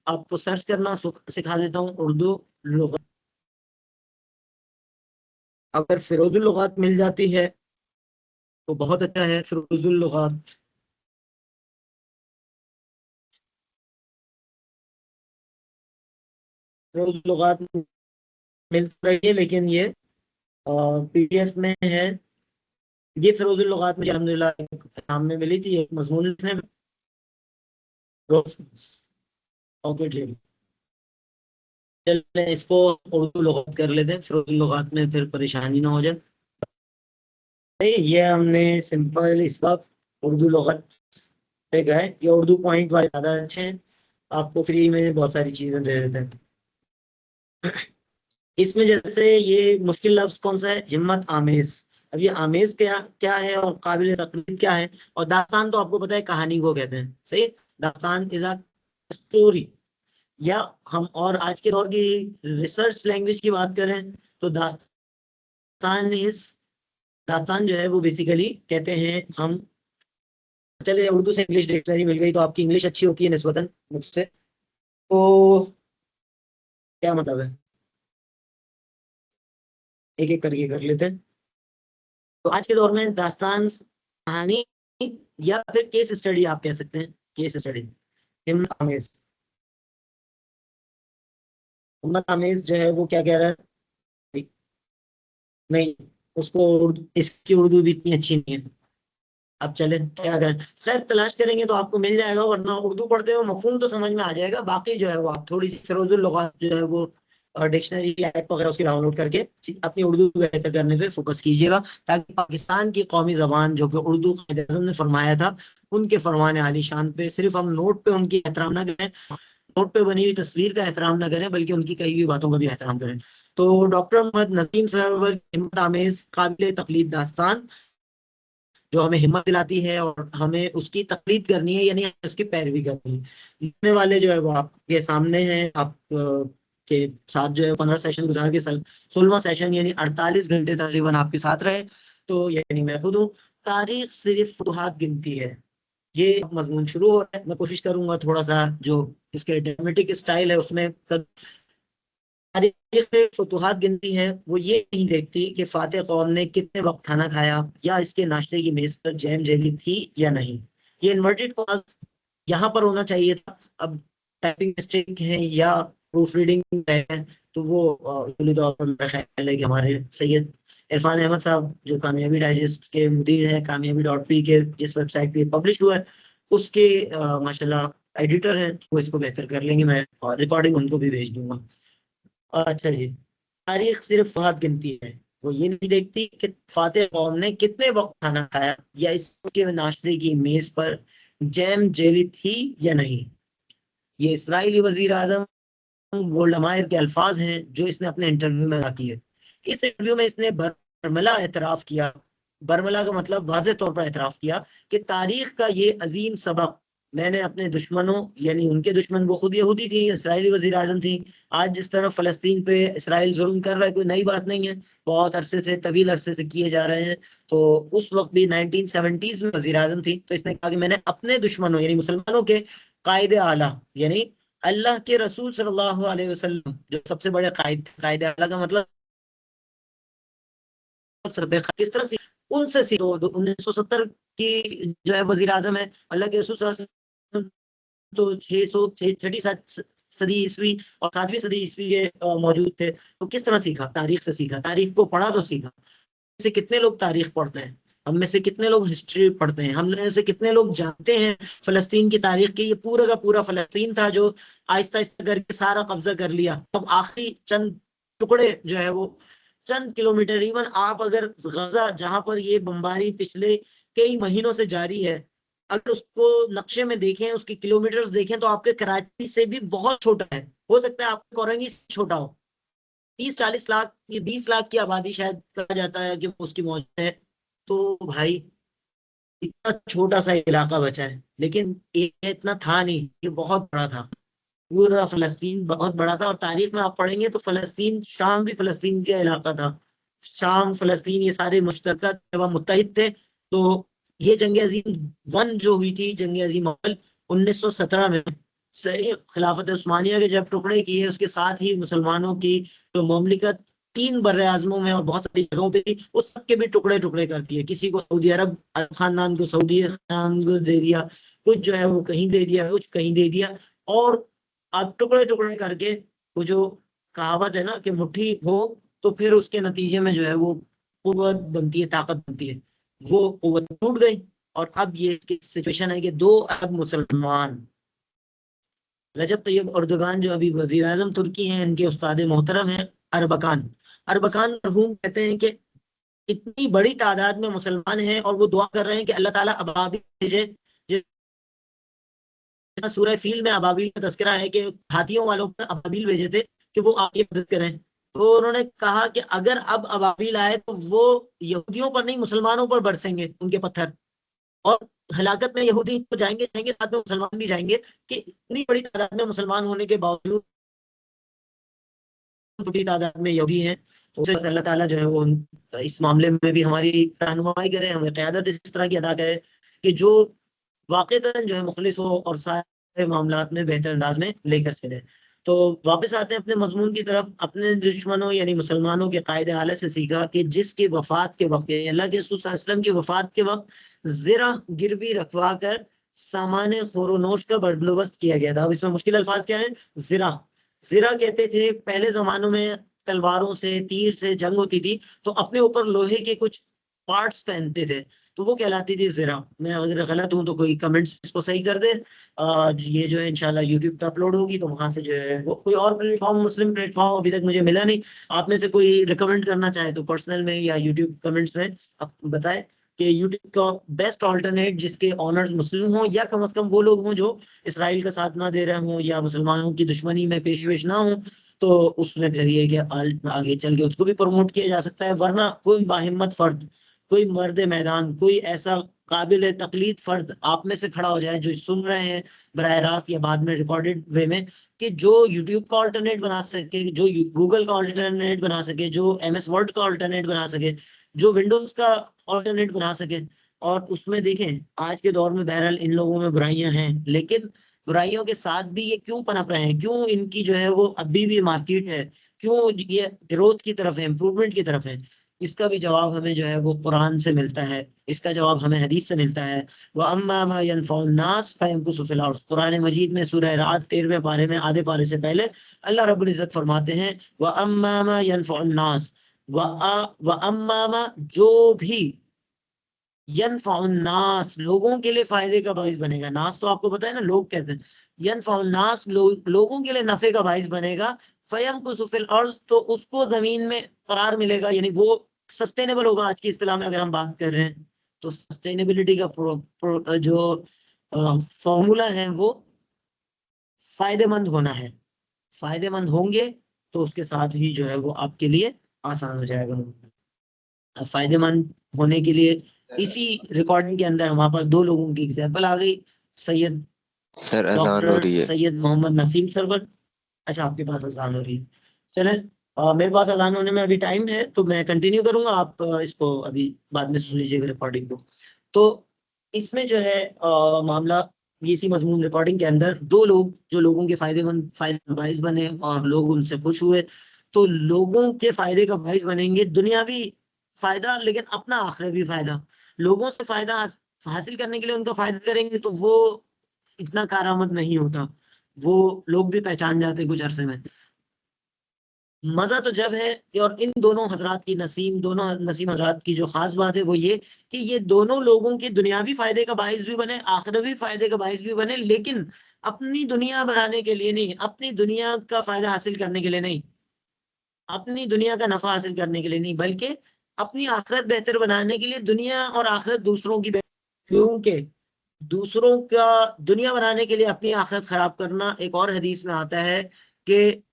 आपको सर्च करना सिखा देता हूँ। उर्दू लुगत, अगर फिरोजुल लुगात मिल जाती है तो बहुत अच्छा है। फिरोजुल लुगात, फिरोजुल लुगात मिल तो रही है, लेकिन ये पीडीएफ में है। ये फिरोजुल लुगात मुझे अल्हम्दुलिल्लाह एक नाम में मिली थी, एक मजमून लिखने में। ओके जी, चलें इसको उर्दू लुगात कर लेते हैं, फिरोजुल लुगात में फिर परेशानी ना हो जाए। नहीं, ये हमने सिंपल इस वक्त उर्दू लुगत पे गए, ये उर्दू पॉइंट वाले ज्यादा अच्छे हैं, आपको फ्री में बहुत सारी चीजें दे देते हैं। इसमें जैसे ये मुश्किल लफ्ज कौन सा है? हिम्मत आमेज। अब ये आमेज क्या क्या है और काबिल तकलीफ क्या है? और दास्तान तो आपको पता है कहानी को कहते हैं, सही। दास्तान इज अ स्टोरी, या हम और आज के दौर की रिसर्च लैंग्वेज की बात करें तो दास्तान इज, दास्तान जो है वो बेसिकली कहते हैं हम। चलिए उर्दू से इंग्लिश डिक्शनरी मिल गई तो आपकी इंग्लिश अच्छी होती है निस्बतन मुझसे, तो क्या मतलब है, एक एक करके कर लेते हैं। तो आज के दौर में दास्तान कहानी या फिर केस स्टडी आप कह सकते हैं, केस स्टडी। हिम्मत आमेज, हिम्मत आमेज जो है वो क्या कह रहा है? नहीं, उसको इसकी उर्दू भी इतनी अच्छी नहीं है। अब चले क्या करें, खैर तलाश करेंगे तो आपको मिल जाएगा, वरना उर्दू पढ़ते हुए मफहूम तो समझ में आ जाएगा। बाकी जो है वो आप थोड़ी सी फिरोजुल लुगात जो है वो डिक्शनरी ऐप वगैरह उसकी डाउनलोड करके अपनी उर्दू बेहतर करने पे फोकस कीजिएगा, ताकि पाकिस्तान की कौमी जबान जो कि उर्दू कायदे-ए-आज़म ने फरमाया था, उनके फरमाने आली शान पे सिर्फ हम नोट पे उनकी एहतराम ना करें, नोट पे बनी हुई तस्वीर का एहतराम ना करें, बल्कि उनकी कही हुई बातों का भी एहतराम करें। तो डॉक्टर मोहम्मद नसीम सरवर हिम्मत आमेज काबिल तकलीद दास्तान, जो हमें हिम्मत दिलाती है और हमें उसकी तकलीद करनी है, यानी उसकी पैरवी करनी है। लिखने वाले जो है वो आपके सामने हैं, आप के साथ जो है 15 सेशन गुजार के 16वां सेशन यानी 48 घंटे तकरीबन आपके साथ रहे। तो यानी मैं खुद हूँ। तारीख सिर्फ फुतूहात गिनती है। ये मजमून शुरू हो रहा है, मैं कोशिश करूंगा थोड़ा सा जो इसके ड्रामेटिक स्टाइल है उसमें तारीख सिर्फ फुतूहात गिनती है। वो ये नहीं देखती कि फातेह कौम ने कितने वक्त खाना खाया या इसके नाश्ते की मेज पर जैम जेली थी या नहीं। ये इन्वर्टेड कॉज यहाँ पर होना चाहिए था। अब टाइपिंग मिस्टेक है या प्रूफ रीडिंग है तो वो उसूली तौर पर मेरा ख्याल है कि हमारे सैयद इरफान अहमद साहब जो कामयाबी डाइजेस्ट के मुदीर हैं, कामयाबी .p के जिस वेबसाइट पे पब्लिश हुआ है उसके माशाल्लाह एडिटर हैं, वो इसको बेहतर कर लेंगे। मैं और रिकॉर्डिंग उनको भी भेज दूंगा। अच्छा जी। तारीख सिर्फ वक्त गिनती है। वो ये नहीं देखती कि फातेह कौम ने कितने वक्त खाना खाया या इसके नाश्ते की मेज पर जैम जेली थी या नहीं। ये इसराइली वजीर आजम गोल्डमायर के अल्फाज हैं जो इसने अपने इंटरव्यू में कहा है। इस इंटरव्यू में इसने बरमला एतराफ किया। बरमला का मतलब वाज़ेह तौर पर एतराफ किया कि तारीख का ये अजीम सबक मैंने अपने दुश्मनों यानी उनके दुश्मन वो खुद यहूदी थी, इसराइली वजीर आजम थी। आज जिस तरह फलस्तीन पे इसराइल जुल्म कर रहा है कोई नई बात नहीं है, बहुत अरसे से तवील अरसे से किए जा रहे हैं। तो उस वक्त भी 1970s में वजीर आजम थी, तो इसने कहा कि मैंने अपने दुश्मनों यानी मुसलमानों के कायदे आला यानी अल्लाह के रसूल सल्लल्लाहु अलैहि वसल्लम जो सबसे बड़े कायदे आला का मतलब सर पे किस तरह से उनसे सीखो। 1970 की जो है वजीर आजम है अल्लाह के रसूल सल्लल्लाहु अलैहि वसल्लम, तो 600 छठी सदी ईस्वी और 7वीं सदी ईस्वी के मौजूद थे। तो किस तरह सीखा? तारीख से सीखा, तारीख को पढ़ा तो सीखा। से कितने लोग तारीख पढ़ते हैं? हम में से कितने लोग हिस्ट्री पढ़ते हैं? हम में से कितने लोग जानते हैं फलस्तीन की तारीख की? ये पूरा का पूरा फलस्तीन था जो आहिस्ता आहिस्ता करके सारा कब्जा कर लिया। अब आखिरी चंद टुकड़े जो है वो चंद किलोमीटर, इवन आप अगर गजा जहां पर ये बमबारी पिछले कई महीनों से जारी है अगर उसको नक्शे में देखें, उसके किलोमीटर्स देखें तो आपके कराची से भी बहुत छोटा है। हो सकता है आपके कोरंगी से छोटा हो। 30-40 लाख ये 20 लाख की आबादी शायद कहा जाता है कि उसकी मौजूद है। तो भाई इतना छोटा सा इलाका बचा है, लेकिन ये इतना था नहीं, ये बहुत बड़ा था। पूरा फलस्तीन बहुत बड़ा था। और तारीख में आप पढ़ेंगे तो फलस्तीन, शाम भी फलस्तीन का इलाका था। शाम फलस्तीन ये सारे मुश्तरका एवं मुत्तहिद थे। तो ये जंग अजीम वन जो हुई थी, जंग अजीम अव्वल 1917 में खिलाफत उस्मानिया के जब टुकड़े किए उसके साथ ही मुसलमानों की जो ममलिकत 3 बर्रे आजमों में और बहुत सारी जगहों पे थी उस सबके भी टुकड़े टुकड़े कर दिए। किसी को सऊदी अरब खानदान को सऊदी खानदान को दे दिया, कुछ जो है वो कहीं दे दिया, कुछ कहीं दे दिया। और अब टुकड़े टुकड़े करके वो जो कहावत है ना कि मुट्ठी हो तो फिर उसके नतीजे में जो है वो कुव्वत बनती है, ताकत बनती है। वो कुव्वत टूट गई और अब ये सिचुएशन है कि 2 अरब मुसलमान रजब तैयब अर्दोगान जो अभी वजीर आजम तुर्की हैं, इनके उस्ताद मोहतरम हैं अरबकान। अरबकान मरहूम कहते हैं कि इतनी बड़ी तादाद में मुसलमान हैं और वो दुआ कर रहे हैं कि अल्लाह ताला अबाबिल भेजे। सूरह फील में अबाबिल का तस्करा है कि हाथियों वालों पर अबाबिल भेजे थे कि वो आपकी मदद करें। तो उन्होंने कहा कि अगर अब अबाबिल आए तो वो यहूदियों पर नहीं मुसलमानों पर बरसेंगे उनके पत्थर, और हलाकत में यहूदी तो जाएंगे जाएंगे साथ में मुसलमान भी जाएंगे। कि इतनी बड़ी तादाद में मुसलमान होने के बावजूद बड़ी तादाद में यहूदी हैं। तो उससे अल्लाह ताला जो है वो इस मामले में भी हमारी रहनुमाई करे, हमें क़यादत इस तरह की अदा करे कि जो वाक़ईतन जो है मुखलिस हो और सारे मामलात में बेहतर अंदाज में लेकर चले। तो वापस आते हैं अपने मजमून की तरफ। अपने दुश्मनों यानी मुसलमानों के कायदे आला से सीखा कि जिसकी वफात के वक्त यानी अल्लाह के रसूल सल्लल्लाहु अलैहि वसल्लम की वफात के वक्त ज़रा गिरवी रखवा कर सामान खोरोनोश का बंदोबस्त किया गया था। अब इसमें मुश्किल अल्फाज क्या है? ज़रा, ज़रा कहते थे पहले जमानों में तलवारों से तीर से जंग होती थी तो अपने ऊपर लोहे के कुछ पार्ट्स पहनते थे, तो वो कहलाती थी ज़रा। मैं अगर गलत हूं तो कोई कमेंट्स इसको सही कर दे। ये जो है इंशाल्लाह यूट्यूब पे अपलोड होगी तो वहां से जो है वो कोई और प्लेटफॉर्म, मुस्लिम प्लेटफॉर्म अभी तक मुझे मिला नहीं। आप में से कोई रिकमेंड करना चाहे तो पर्सनल में या यूट्यूब कमेंट्स में आप बताएं कि यूट्यूब का बेस्ट ऑल्टरनेट जिसके ऑनर्स मुस्लिम हों या कम से कम वो लोग हों जो इसराइल का साथ ना दे रहे हों या मुसलमानों की दुश्मनी में पेश ना हो, तो उसमें फिर ये कि आगे चल के उसको भी प्रमोट किया जा सकता है। वरना कोई बाहिम्मत फर्द, कोई मर्द मैदान, कोई ऐसा काबिल तकलीद फर्द आप में से खड़ा हो जाए, जो सुन रहे हैं बराह रास्त या बाद में रिकॉर्डेड वे में, कि जो यूट्यूब का ऑल्टरनेट बना सके, जो गूगल का ऑल्टरनेट बना सके, जो MS वर्ड का ऑल्टरनेट बना सके, जो विंडोज का ऑल्टरनेट बना सके। और उसमें देखें आज के दौर में बहरहाल इन लोगों में बुराइयां हैं, लेकिन बुराइयों के साथ भी ये क्यों पनप रहे हैं, क्यों इनकी जो है वो अभी भी मार्केट है, क्यों ये ग्रोथ की तरफ है, इंप्रूवमेंट की तरफ है? इसका भी जवाब हमें जो है वो कुरान से मिलता है, इसका जवाब हमें हदीस से मिलता है। वह अम्मा मा यनफउन नास फयमकुसु फिल अर्ज़, कुरान मजीद में सूरह रात 13वें पारे में आधे पारे से पहले अल्लाह रब्बुल इज्जत फरमाते हैं वह अम्मा मा यनफउन नास, वह अम्मा मा जो भी यनफउन नास लोगों के लिए फायदे का बाइस बनेगा, नास तो आपको पता है ना लोग कहते हैं, यनफउन नास लोगों के लिए नफे का बाइस बनेगा, फयमकुसु फिल अर्ज़ तो उसको जमीन में करार मिलेगा, यानी वो सस्टेनेबल होगा। आज की इस्तिलाह में अगर हम बात कर रहे हैं तो सस्टेनेबिलिटी का जो फॉर्मूला है वो फायदेमंद होना है। फायदेमंद होंगे तो उसके साथ ही जो है वो आपके लिए आसान हो जाएगा। अब फायदेमंद होने के लिए इसी रिकॉर्डिंग के अंदर हमारे पास दो लोगों की एग्जाम्पल आ गई, सैयद सर अजान हो रही डॉक्टर है। सैयद मोहम्मद नसीम सरवर। अच्छा, आपके पास अजान हो रही है, चलें। मेरे पास अजान होने में अभी टाइम है तो मैं कंटिन्यू करूंगा, आप इसको अभी बाद में सुन लीजिएगा रिकॉर्डिंग को। तो इसमें जो है मामला ये इसी मजमून रिकॉर्डिंग के अंदर दो लोग जो लोगों के फायदे का बाइस बने और लोग उनसे खुश हुए, तो लोगों के फायदे का बाइस बनेंगे, दुनियावी फायदा लेकिन अपना आखिरवी फायदा। लोगों से फायदा हासिल करने के लिए उनका फायदा करेंगे तो वो इतना कारामद नहीं होता, वो लोग भी पहचान जाते कुछ अरसे में। मजा तो जब है, और इन दोनों हजरात की दोनों नसीम हजरात की जो खास बात है वो ये कि ये दोनों लोगों के दुनियावी फायदे का बाइस भी बने, आखिरवी फायदे का बाइस भी बने, लेकिन अपनी दुनिया बनाने के लिए नहीं, अपनी दुनिया का फायदा हासिल करने के लिए नहीं, अपनी दुनिया का नफा हासिल करने के लिए नहीं, बल्कि अपनी आखिरत बेहतर बनाने के लिए, दुनिया और आखिरत दूसरों की क्योंकि दूसरों का दुनिया बनाने के लिए अपनी आखिरत खराब करना, एक और हदीस में आता है कि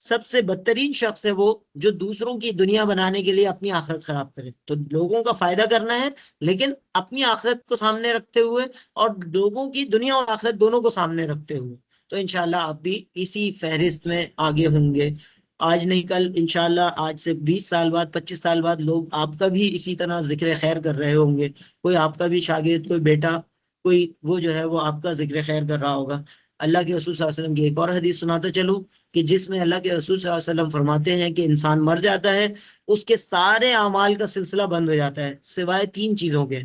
सबसे बदतरीन शख्स है वो जो दूसरों की दुनिया बनाने के लिए अपनी आखिरत खराब करे। तो लोगों का फायदा करना है लेकिन अपनी आखिरत को सामने रखते हुए, और लोगों की दुनिया और आखिरत दोनों को सामने रखते हुए, तो इंशाल्लाह आप भी इसी फहरिस्त में आगे होंगे। आज नहीं कल इंशाल्लाह, आज से 20 साल बाद 25 साल बाद लोग आपका भी इसी तरह जिक्र खैर कर रहे होंगे, कोई आपका भी शागिर्द, कोई बेटा, कोई वो जो है वो आपका जिक्र खैर कर रहा होगा। अल्लाह के रसूल सल्लल्लाहु अलैहि वसल्लम की एक और हदीस सुनाता चलूं कि जिसमें अल्लाह के रसूल सल्लल्लाहु अलैहि वसल्लम फरमाते हैं कि इंसान मर जाता है, उसके सारे अमाल का सिलसिला बंद हो जाता है सिवाय 3 चीजों के।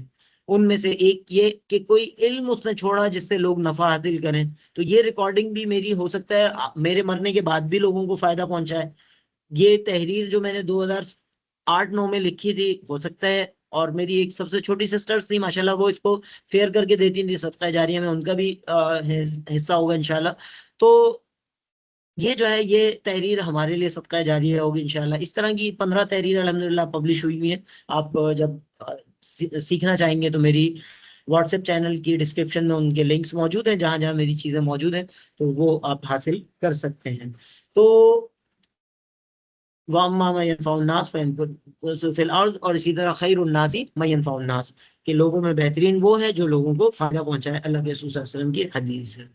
उनमें से एक ये कि कोई इल्म उसने छोड़ा जिससे लोग नफा हासिल करें। तो ये रिकॉर्डिंग भी मेरी हो सकता है मेरे मरने के बाद भी लोगों को फायदा पहुंचाए। ये तहरीर जो मैंने 2008-9 में लिखी थी, हो सकता है, और मेरी एक सबसे छोटी सिस्टर्स थी माशाल्लाह, वो इसको फेयर करके देती थी सदका जारिया में, उनका भी हिस्सा होगा इंशाल्लाह। तो ये जो है ये तहरीर हमारे लिए सदका जारिया होगी इंशाल्लाह। इस तरह की 15 तहरीर अल्हम्दुलिल्लाह पब्लिश हुई हुई है। आप जब सीखना चाहेंगे तो मेरी व्हाट्सएप चैनल की डिस्क्रिप्शन में उनके लिंक्स मौजूद हैं, जहां जहां मेरी चीजें मौजूद हैं, तो वो आप हासिल कर सकते हैं। तो वाम्मा मा यनफउन नास फिल अर्ज़, और इसी तरह खैरुन नासी मा यनफउन नास, कि लोगों में बेहतरीन वो है जो लोगों को फायदा पहुंचाए, अल्लाह के रसूल सल्लल्लाहु अलैहि वसल्लम की हदीस है।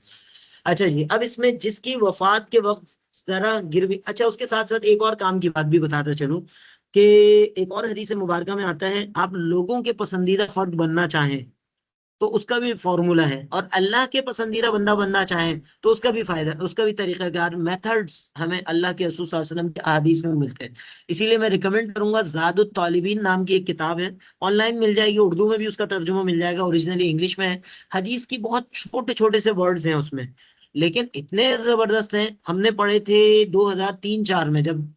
अच्छा जी, अब इसमें जिसकी वफात के वक्त जरा गिरवी, अच्छा उसके साथ साथ एक और काम की बात भी बताता चलूं कि एक और हदीस मुबारक में आता है, आप लोगों के पसंदीदा फर्द बनना चाहें तो उसका भी फॉर्मूला है, और अल्लाह के पसंदीदा बंदा बनना चाहें तो उसका भी फायदा, उसका भी तरीकाकार, मेथड्स हमें अल्लाह के रसूल सल्लल्लाहु अलैहि वसल्लम के अहादीस में मिलते हैं। इसीलिए मैं रिकमेंड करूंगा, ज़ादुत तालिबीन नाम की एक किताब है, ऑनलाइन मिल जाएगी, उर्दू में भी उसका तर्जुमा मिल जाएगा, ओरिजिनली इंग्लिश में है। हदीस की बहुत छोटे छोटे से वर्ड्स हैं उसमें, लेकिन इतने जबरदस्त हैं। हमने पढ़े थे 2003-4 में, जब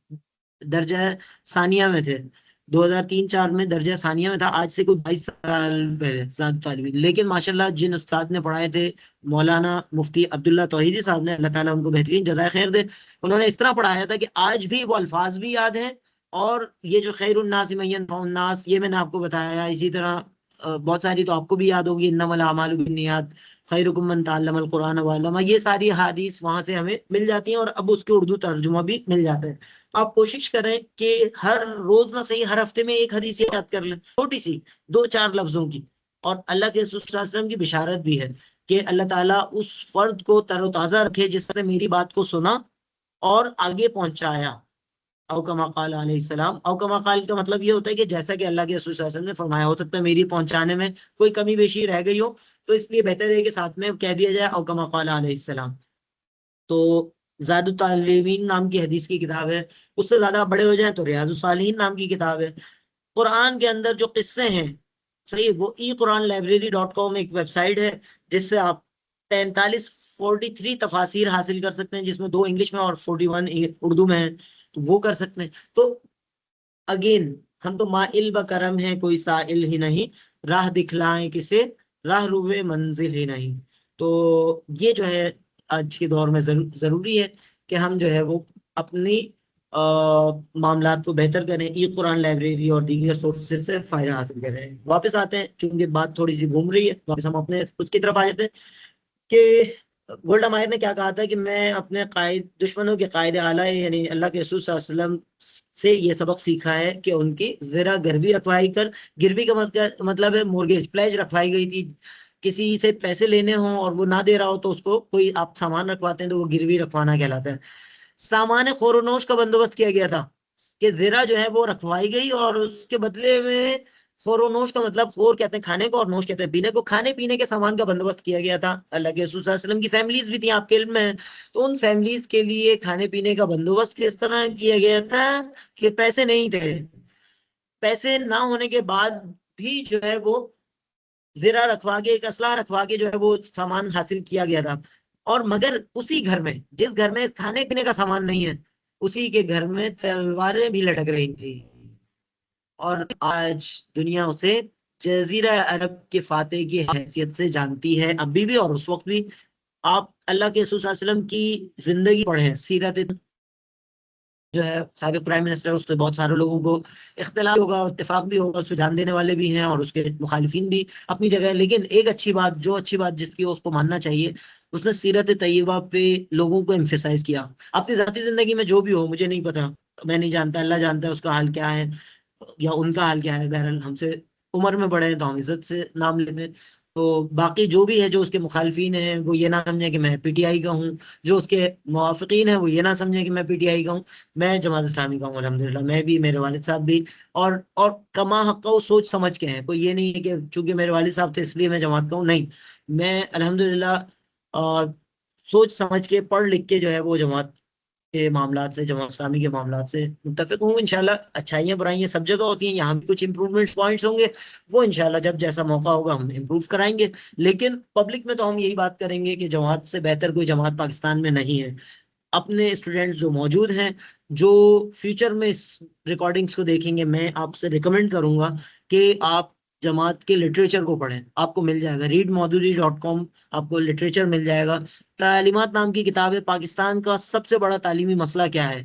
दर्जा सानिया में थे, 2003-4 में दर्जा सानिया में था, आज से कोई 22 साल पहले साद तालिबी। लेकिन माशाल्लाह जिन उस्ताद ने पढ़ाए थे, मौलाना मुफ्ती अब्दुल्ला तौहीदी साहब ने, अल्लाह ताला उनको बेहतरीन जज़ाए खैर दे, उन्होंने इस तरह पढ़ाया था कि आज भी वो अल्फाज भी याद हैं। और ये जो खैरुन नास मय्यन फौन नास, ये मैंने आपको बताया, इसी तरह बहुत सारी तो आपको भी याद होगी, इन्नमल अमालु बिन्नियात, खैरुकुम मन तअल्लमल कुरान व अल्लमा, ये सारी हदीस वहां से हमें मिल जाती हैं, और अब उसके उर्दू तर्जुमा भी मिल जाता है। आप कोशिश करें कि हर रोज ना सही, हर हफ्ते में एक हदीस याद कर लें, छोटी सी 2-4 लफ्जों की, और अल्लाह के रसूल सल्लल्लाहु अलैहि वसल्लम की बिशारत भी है कि अल्लाह ताला उस फर्द को तरोताजा रखे जिसने मेरी बात को सुना और आगे पहुंचाया। औकमा काल अलैहिस्सलाम, औकमा काल का मतलब ये होता है कि जैसा कि अल्लाह के रसूल सल्लल्लाहु अलैहि वसल्लम ने फरमाया, हो सकता है मेरी पहुंचाने में कोई कमी बेशी रह गई हो, तो इसलिए बेहतर है कि साथ में कह दिया जाए औकमा काल अलैहिस्सलाम। तो ज़ादुत तालिमीन नाम की हदीस की किताब है, उससे ज्यादा बड़े हो जाए तो रियाजुस सालिहीन नाम की किताब है। कुरान के अंदर जो किस्से हैं, सही, वो ई कुरान लाइब्रेरी डॉट कॉम एक वेबसाइट है जिससे आप 43 तफासिर हासिल कर सकते हैं, जिसमें 2 इंग्लिश में और 41 उर्दू में है, तो वो कर सकते हैं। तो अगेन, हम तो माइल बकरम है कोई साइल ही नहीं, राह दिखलाएं किसे, राह रुए मंजिल ही नहीं। तो ये जो है आज के दौर में जरूरी है कि हम जो है वो अपनी मामलात को बेहतर करें, ई कुरान लाइब्रेरी और दीगर सोर्सेज से फायदा हासिल करें। वापस आते हैं, चूंकि बात थोड़ी सी घूम रही है, वापस हम अपने उसकी तरफ आ जाते हैं कि गोल्डा माहिर ने क्या कहा था कि मैं अपने कायद दुश्मनों के कायदे आला यानी अल्लाह के रसूल सल्लल्लाहु अलैहि वसल्लम से ये सबक सीखा है कि उनकी जरा गिरवी रखवाई कर, गिरवी का मतलब है मोर्गेज, प्लेज रखवाई गई थी, किसी से पैसे लेने हो और वो ना दे रहा हो तो उसको कोई आप सामान रखवाते हैं तो वो गिरवी रखवाना कहलाता है। सामान खोरोनोश का बंदोबस्त किया गया था कि जरा जो है वो रखवाई गई और उसके बदले में खोरोनोश का मतलब, खोर कहते हैं खाने को और नोश कहते हैं पीने को, खाने पीने के सामान का बंदोबस्त किया गया था। अल्लाह के रसूल सल्लल्लाहु अलैहि वसल्लम की फैमिलीज भी थी, आपके इल्म में है, तो उन फैमिलीज के लिए खाने पीने का बंदोबस्त किस तरह किया गया था कि पैसे नहीं थे, पैसे ना होने के बाद भी जो है वो जिरा रखवा के, एक असला रखवा के जो है वो सामान हासिल किया गया था। और मगर उसी घर में, जिस घर में खाने पीने का सामान नहीं है, उसी के घर में तलवारें भी लटक रही थी। और आज दुनिया उसे जजीरा अरब के फातेह की हैसियत से जानती है, अभी भी और उस वक्त भी। आप अल्लाह के रसूल सल्लल्लाहु अलैहि वसल्लम की जिंदगी पढ़ें, सीरत जो है साबिक प्राइम मिनिस्टर, उससे बहुत सारे लोगों को इख्तिलाफ होगा, इत्तेफाक भी होगा, उस पर जान देने वाले भी हैं और उसके मुखालिफिन भी अपनी जगह है। लेकिन एक अच्छी बात, जो अच्छी बात जिसकी उसको मानना चाहिए, उसने सीरत तैयबा पे लोगों को एम्फेसाइज किया। अपनी जाती जिंदगी में जो भी हो, मुझे नहीं पता, मैं नहीं जानता, अल्लाह जानता है उसका हाल क्या है या उनका हाल क्या है। बहरहाल हमसे उम्र में बड़े हैं तो हम इज्जत से नाम लेते हैं। तो बाकी जो भी है, जो उसके मुखालफीन हैं वो ये ना समझे कि मैं पीटीआई का हूँ, जो उसके मुवाफिकीन है वो ये ना समझे कि मैं पीटीआई का हूँ। मैं जमात इस्लामी का हूँ अल्हम्दुलिल्लाह, मैं भी, मेरे वालिद साहब भी। और कमा हक़ वो सोच समझ के हैं, कोई ये नहीं है कि चूंकि मेरे वालिद साहब थे इसलिए मैं जमात का हूँ, नहीं। मैं अल्हम्दुलिल्लाह सोच समझ के, पढ़ लिख के जो है वो जमात के मामलात से, जमात इस्लामी के मामलात से मुत्तफिक हूँ। इंशाल्लाह अच्छाइयाँ बुराइयाँ सब जगह होती हैं, यहाँ भी कुछ इंप्रूवमेंट पॉइंट्स होंगे, वो इंशाल्लाह जब जैसा मौका होगा हम इम्प्रूव कराएंगे। लेकिन पब्लिक में तो हम यही बात करेंगे कि जमात से बेहतर कोई जमात पाकिस्तान में नहीं है। अपने स्टूडेंट्स जो मौजूद हैं, जो फ्यूचर में इस रिकॉर्डिंग्स को देखेंगे, मैं आपसे रिकमेंड करूंगा कि आप जमात के लिटरेचर को पढ़ें। आपको मिल जाएगा readmaududi.com, आपको लिटरेचर मिल जाएगा। तालीमात नाम की किताब है, पाकिस्तान का सबसे बड़ा तालीमी मसला क्या है,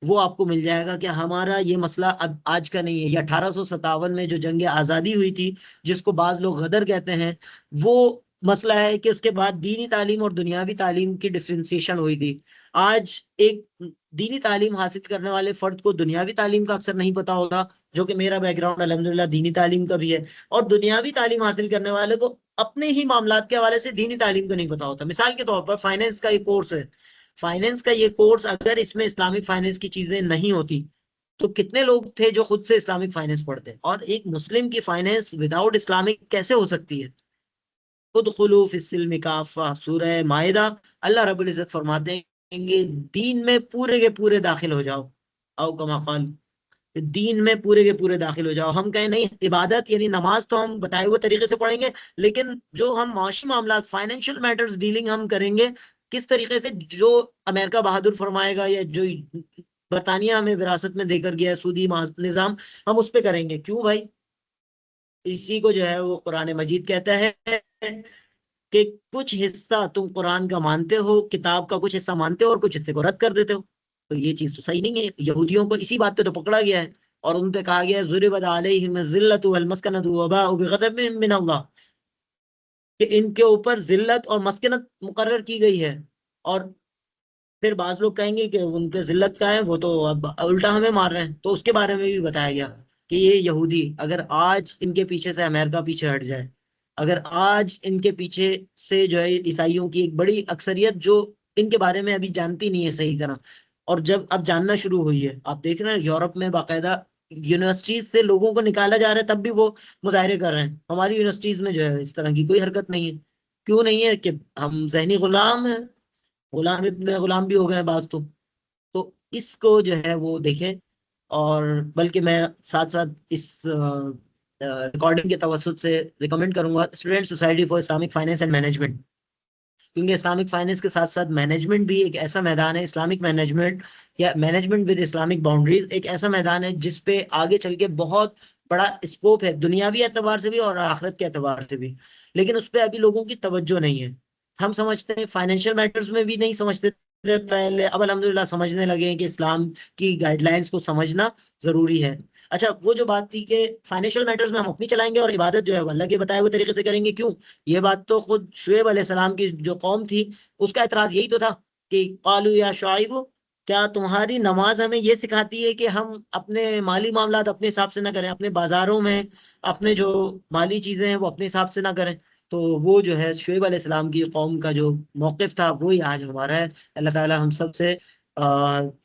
वो आपको मिल जाएगा कि हमारा ये मसला अब आज का नहीं है। ये 1857 में जो जंग आज़ादी हुई थी, जिसको बाज लोग गदर कहते हैं, वो मसला है कि उसके बाद दीनी तालीम और दुनियावी तालीम की डिफ्रेंसिएशन हुई थी। आज एक दीनी तालीम हासिल करने वाले फर्द को दुनियावी तालीम का अक्सर नहीं पता होता, जो कि मेरा बैकग्राउंड अल्हम्दुलिल्लाह दीनी तालीम का भी है। और दुनियावी तालीम हासिल करने वाले को अपने ही मामलात के हवाले से दीनी तालीम का नहीं पता होता। मिसाल के तौर पर फाइनेंस का ये कोर्स है, फाइनेंस का ये कोर्स अगर इसमें इस्लामिक फाइनेंस की चीजें नहीं होती तो कितने लोग थे जो खुद से इस्लामिक फाइनेंस पढ़ते। और एक मुस्लिम की फाइनेंस विदाउट इस्लामिक कैसे हो सकती है। उदखुलू फिस्सिल्मि काफ़ा, सूरह माइदा, अल्लाह रब्बुल इज्जत फरमाते हैं दीन में पूरे के पूरे दाखिल हो जाओ। औ कमा क़ाल, दीन में पूरे के पूरे दाखिल हो जाओ। हम कहें नहीं, इबादत यानी नमाज तो हम बताए हुए तरीके से पढ़ेंगे, लेकिन जो हम माशी मामला, फाइनेंशियल मैटर्स डीलिंग हम करेंगे किस तरीके से, जो अमेरिका बहादुर फरमाएगा या जो बरतानिया हमें विरासत में देकर गया है सूदी निजाम, हम उस पे करेंगे। क्यों भाई? इसी को जो है वो कुरान मजीद कहता है कि कुछ हिस्सा तुम कुरान का मानते हो, किताब का कुछ हिस्सा मानते हो और कुछ हिस्से को रद्द कर देते हो। तो ये चीज तो सही नहीं है। यहूदियों को इसी बात पे तो पकड़ा गया है और उन पे कहा गया है ज़ुरिबत अलैहिम ज़िल्लतु वल मस्कनतु व बाउ बिग़ज़बिन मिन अल्लाह, कि इनके ऊपर जिल्लत और मस्कनत मुकर्रर की गई है। और फिर बाज लोग कहेंगे कि उन पे जिल्लत का है, वो तो अब उल्टा हमें मार रहे हैं। तो उसके बारे में भी बताया गया कि ये यहूदी, अगर आज इनके पीछे से अमेरिका पीछे हट जाए, अगर आज इनके पीछे से जो है ईसाइयों की एक बड़ी अक्सरियत जो इनके बारे में अभी जानती नहीं है सही तरह, और जब अब जानना शुरू हुई है, आप देख रहे हैं यूरोप में बाकायदा यूनिवर्सिटीज से लोगों को निकाला जा रहा है, तब भी वो मुजाहरे कर रहे हैं। हमारी यूनिवर्सिटीज में जो है इस तरह की कोई हरकत नहीं है। क्यों नहीं है? कि हम जहनी गुलाम हैं, गुलाम इतने गुलाम भी हो गए हैं बाज तो इसको जो है वो देखें। और बल्कि मैं साथ साथ इस रिकॉर्डिंग के तवसत से रिकमेंड करूंगा student society for Islamic finance and management, क्योंकि इस्लामिक फाइनेंस के साथ साथ मैनेजमेंट भी एक ऐसा मैदान है, इस्लामिक मैनेजमेंट या मैनेजमेंट विद इस्लामिक बाउंड्रीज एक ऐसा मैदान है जिस पे आगे चल के बहुत बड़ा स्कोप है, दुनियावी एतबार से भी और आखिरत के एतबार से भी। लेकिन उस पर अभी लोगों की तवज्जो नहीं है। हम समझते हैं फाइनेंशियल मैटर्स में भी नहीं समझते थे पहले, अब अल्हम्दुलिल्लाह समझने लगे हैं कि इस्लाम की गाइडलाइंस को समझना जरूरी है। अच्छा, वो जो बात थी कि फाइनेंशियल मैटर्स में हम अपनी चलाएंगे और इबादत जो है वो अल्लाह के बताए हुए तरीके से करेंगे, क्यों? ये बात तो खुद शुएब अलैहिस्सलाम की जो कौम थी उसका एतराज यही तो था कि कालू या शुआइब, क्या तुम्हारी नमाज हमें ये सिखाती है कि हम अपने माली मामलात अपने हिसाब से ना करें, अपने बाजारों में अपने जो माली चीजें हैं वो अपने हिसाब से ना करें? तो वो जो है शुएब अलैहिस्सलाम की कौम का जो मौकिफ था वही आज हमारा है। अल्लाह ताला हम सब से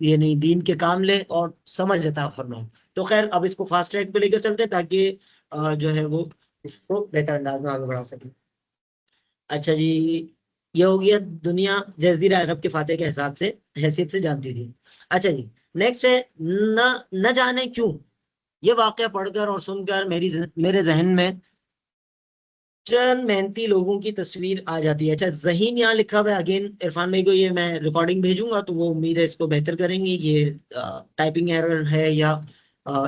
ये नहीं दीन के काम ले और समझ अता फरमाए। तो खैर अब इसको फास्ट ट्रैक पे लेकर चलते हैं ताकि जो है वो इसको बेहतर अंदाज में आगे बढ़ा सके। अच्छा जी, ये हो गया दुनिया जजीरा अरब के फातह के हिसाब से हैसियत से जानती थी। अच्छा जी, नेक्स्ट है न न जाने क्यों ये वाकया पढ़कर और सुनकर मेरे जहन में चंद मेहनती लोगों की तस्वीर आ जाती है। अच्छा, जहीन यहाँ लिखा हुआ है अगेन, इरफान भाई को ये मैं रिकॉर्डिंग भेजूंगा तो वो उम्मीद है इसको बेहतर करेंगे। ये टाइपिंग एरर है या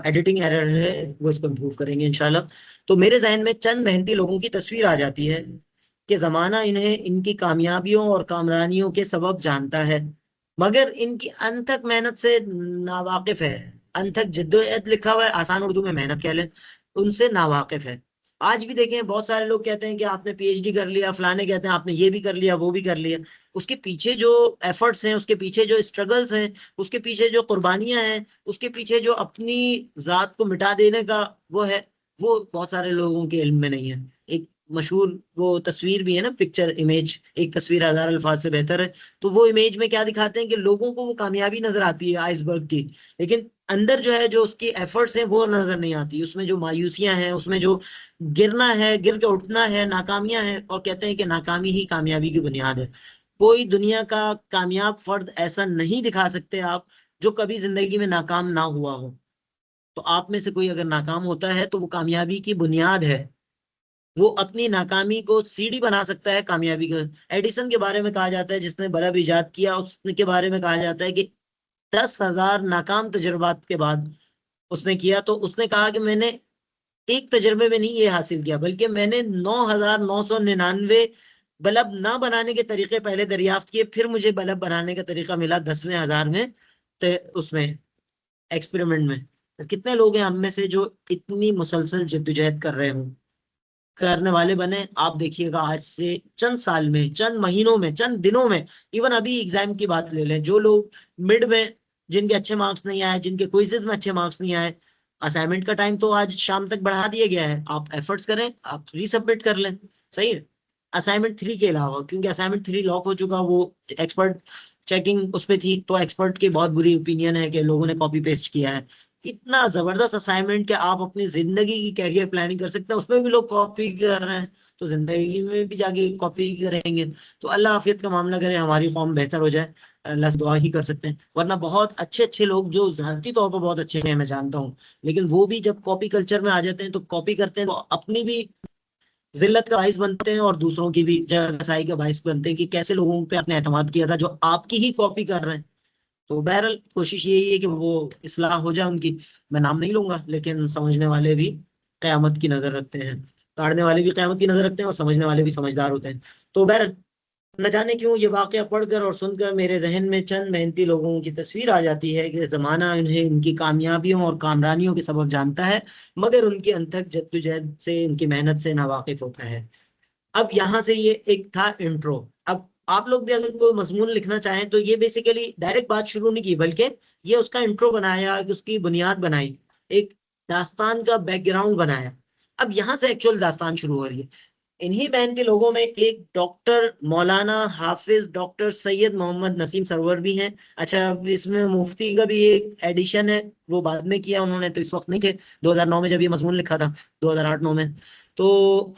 एडिटिंग एरर है, वो इसको इम्प्रूव करेंगे इंशाल्लाह। तो मेरे जहन में चंद मेहनती लोगों की तस्वीर आ जाती है कि जमाना इन्हें इनकी कामयाबियों और कामरानियों के सबब जानता है, मगर इनकी अनथक मेहनत से नावाकिफ है। अनथक जिद्दोजहद लिखा हुआ है, आसान उर्दू में मेहनत कह लें, उनसे नावाकिफ है। आज भी देखें बहुत सारे लोग कहते हैं कि आपने पीएचडी कर लिया, फलाने कहते हैं आपने ये भी कर लिया वो भी कर लिया। उसके पीछे जो एफर्ट्स हैं, उसके पीछे जो स्ट्रगल्स हैं, उसके पीछे जो कुर्बानियां हैं, उसके पीछे जो अपनी जात को मिटा देने का वो है, वो बहुत सारे लोगों के इल्म में नहीं है। एक मशहूर वो तस्वीर भी है ना, पिक्चर इमेज, एक तस्वीर हजार अल्फाज से बेहतर है। तो वो इमेज में क्या दिखाते हैं कि लोगों को वो कामयाबी नजर आती है आइसबर्ग की, लेकिन अंदर जो है जो उसकी एफर्ट्स हैं वो नजर नहीं आती। उसमें जो मायूसियां हैं, उसमें जो गिरना है, गिर के उठना है, नाकामियां हैं, और कहते हैं कि नाकामी ही कामयाबी की बुनियाद है। कोई दुनिया का कामयाब फर्द ऐसा नहीं दिखा सकते आप जो कभी जिंदगी में नाकाम ना हुआ हो। तो आप में से कोई अगर नाकाम होता है तो वो कामयाबी की बुनियाद है। वो अपनी नाकामी को सीढ़ी बना सकता है कामयाबी का। एडिसन के बारे में कहा जाता है, जिसने बल्ब इजाद किया, उसके बारे में कहा जाता है कि 10,000 नाकाम तजुर्बात के बाद उसने किया, तो उसने कहा कि मैंने एक तजर्बे में नहीं ये हासिल किया, बल्कि मैंने 9,999 बल्ब ना बनाने के तरीके पहले दरियाफ्त किए, फिर मुझे बल्ब बनाने का तरीका मिला 10वें हजार में, तो उसमें एक्सपेरिमेंट में। तो कितने लोग हैं हम में से जो इतनी मुसलसल जद्दोजहद कर रहे हो, करने वाले बने। आप देखिएगा आज से चंद साल में, चंद महीनों में, चंद दिनों में, इवन अभी एग्जाम की बात ले लें, जो लोग मिड में जिनके अच्छे मार्क्स नहीं आए, जिनके क्विजेज में अच्छे मार्क्स नहीं आए, असाइनमेंट का टाइम तो आज शाम तक बढ़ा दिया गया है, आप एफर्ट्स करें, आप रीसबमिट कर लें। सही है। असाइनमेंट 3 के अलावा, क्योंकि असाइनमेंट 3 लॉक हो चुका, वो एक्सपर्ट चेकिंग उस पे थी, तो एक्सपर्ट की बहुत बुरी ओपिनियन है कि लोगों ने कॉपी पेस्ट किया है। इतना जबरदस्त असाइनमेंट कि आप अपनी जिंदगी की कैरियर प्लानिंग कर सकते हैं, उसमें भी लोग कॉपी कर रहे हैं, तो जिंदगी में भी जाके कॉपी करेंगे। तो अल्लाह आफियत का मामला करे, हमारी कौम बेहतर हो जाए, अल्लाह से दुआ ही कर सकते हैं। वरना बहुत अच्छे अच्छे लोग जो जाती तौर पर बहुत अच्छे हैं, मैं जानता हूँ, लेकिन वो भी जब कॉपी कल्चर में आ जाते हैं तो कॉपी करते हैं तो अपनी भी जिल्लत का बाइस बनते हैं और दूसरों की भी जगहसाई का बाइस बनते हैं कि कैसे लोगों पे आपने एतमाद किया था जो आपकी ही कॉपी कर रहे हैं। तो बहरहाल कोशिश यही है कि वो इस्लाह हो जाए उनकी। मैं नाम नहीं लूंगा, लेकिन समझने वाले भी कयामत की नजर रखते हैं, ताड़ने वाले भी कयामत की नजर रखते हैं, और समझने वाले भी समझदार होते हैं। तो बहरहाल न जाने क्यों ये वाकया पढ़कर और सुनकर मेरे जहन में चंद मेहनती लोगों की तस्वीर आ जाती है कि जमाना इन्हें इनकी कामयाबियों और कामरानियों के सबब जानता है, मगर उनकी अनथक जद्दोजहद से, उनकी मेहनत से नावाकिफ होता है। अब यहाँ से ये एक था इंट्रो। अब आप लोग भी अगर कोई मजमून लिखना चाहें तो ये बेसिकली डायरेक्ट बात शुरू नहीं की, बल्कि ये उसका इंट्रो बनाया, कि उसकी बुनियाद बनाई, एक दास्तान का बैकग्राउंड बनाया। अब यहाँ से एक्चुअल दास्तान शुरू हो रही है। इन्हीं मेहनती लोगों में एक डॉक्टर मौलाना हाफिज डॉक्टर सैयद मोहम्मद नसीम सरवर भी हैं। अच्छा, अब इसमें मुफ्ती का भी एक एडिशन है, वो बाद में किया उन्होंने, तो इस वक्त नहीं थे 2009 में जब ये मजमून लिखा था, 2008-9 में। तो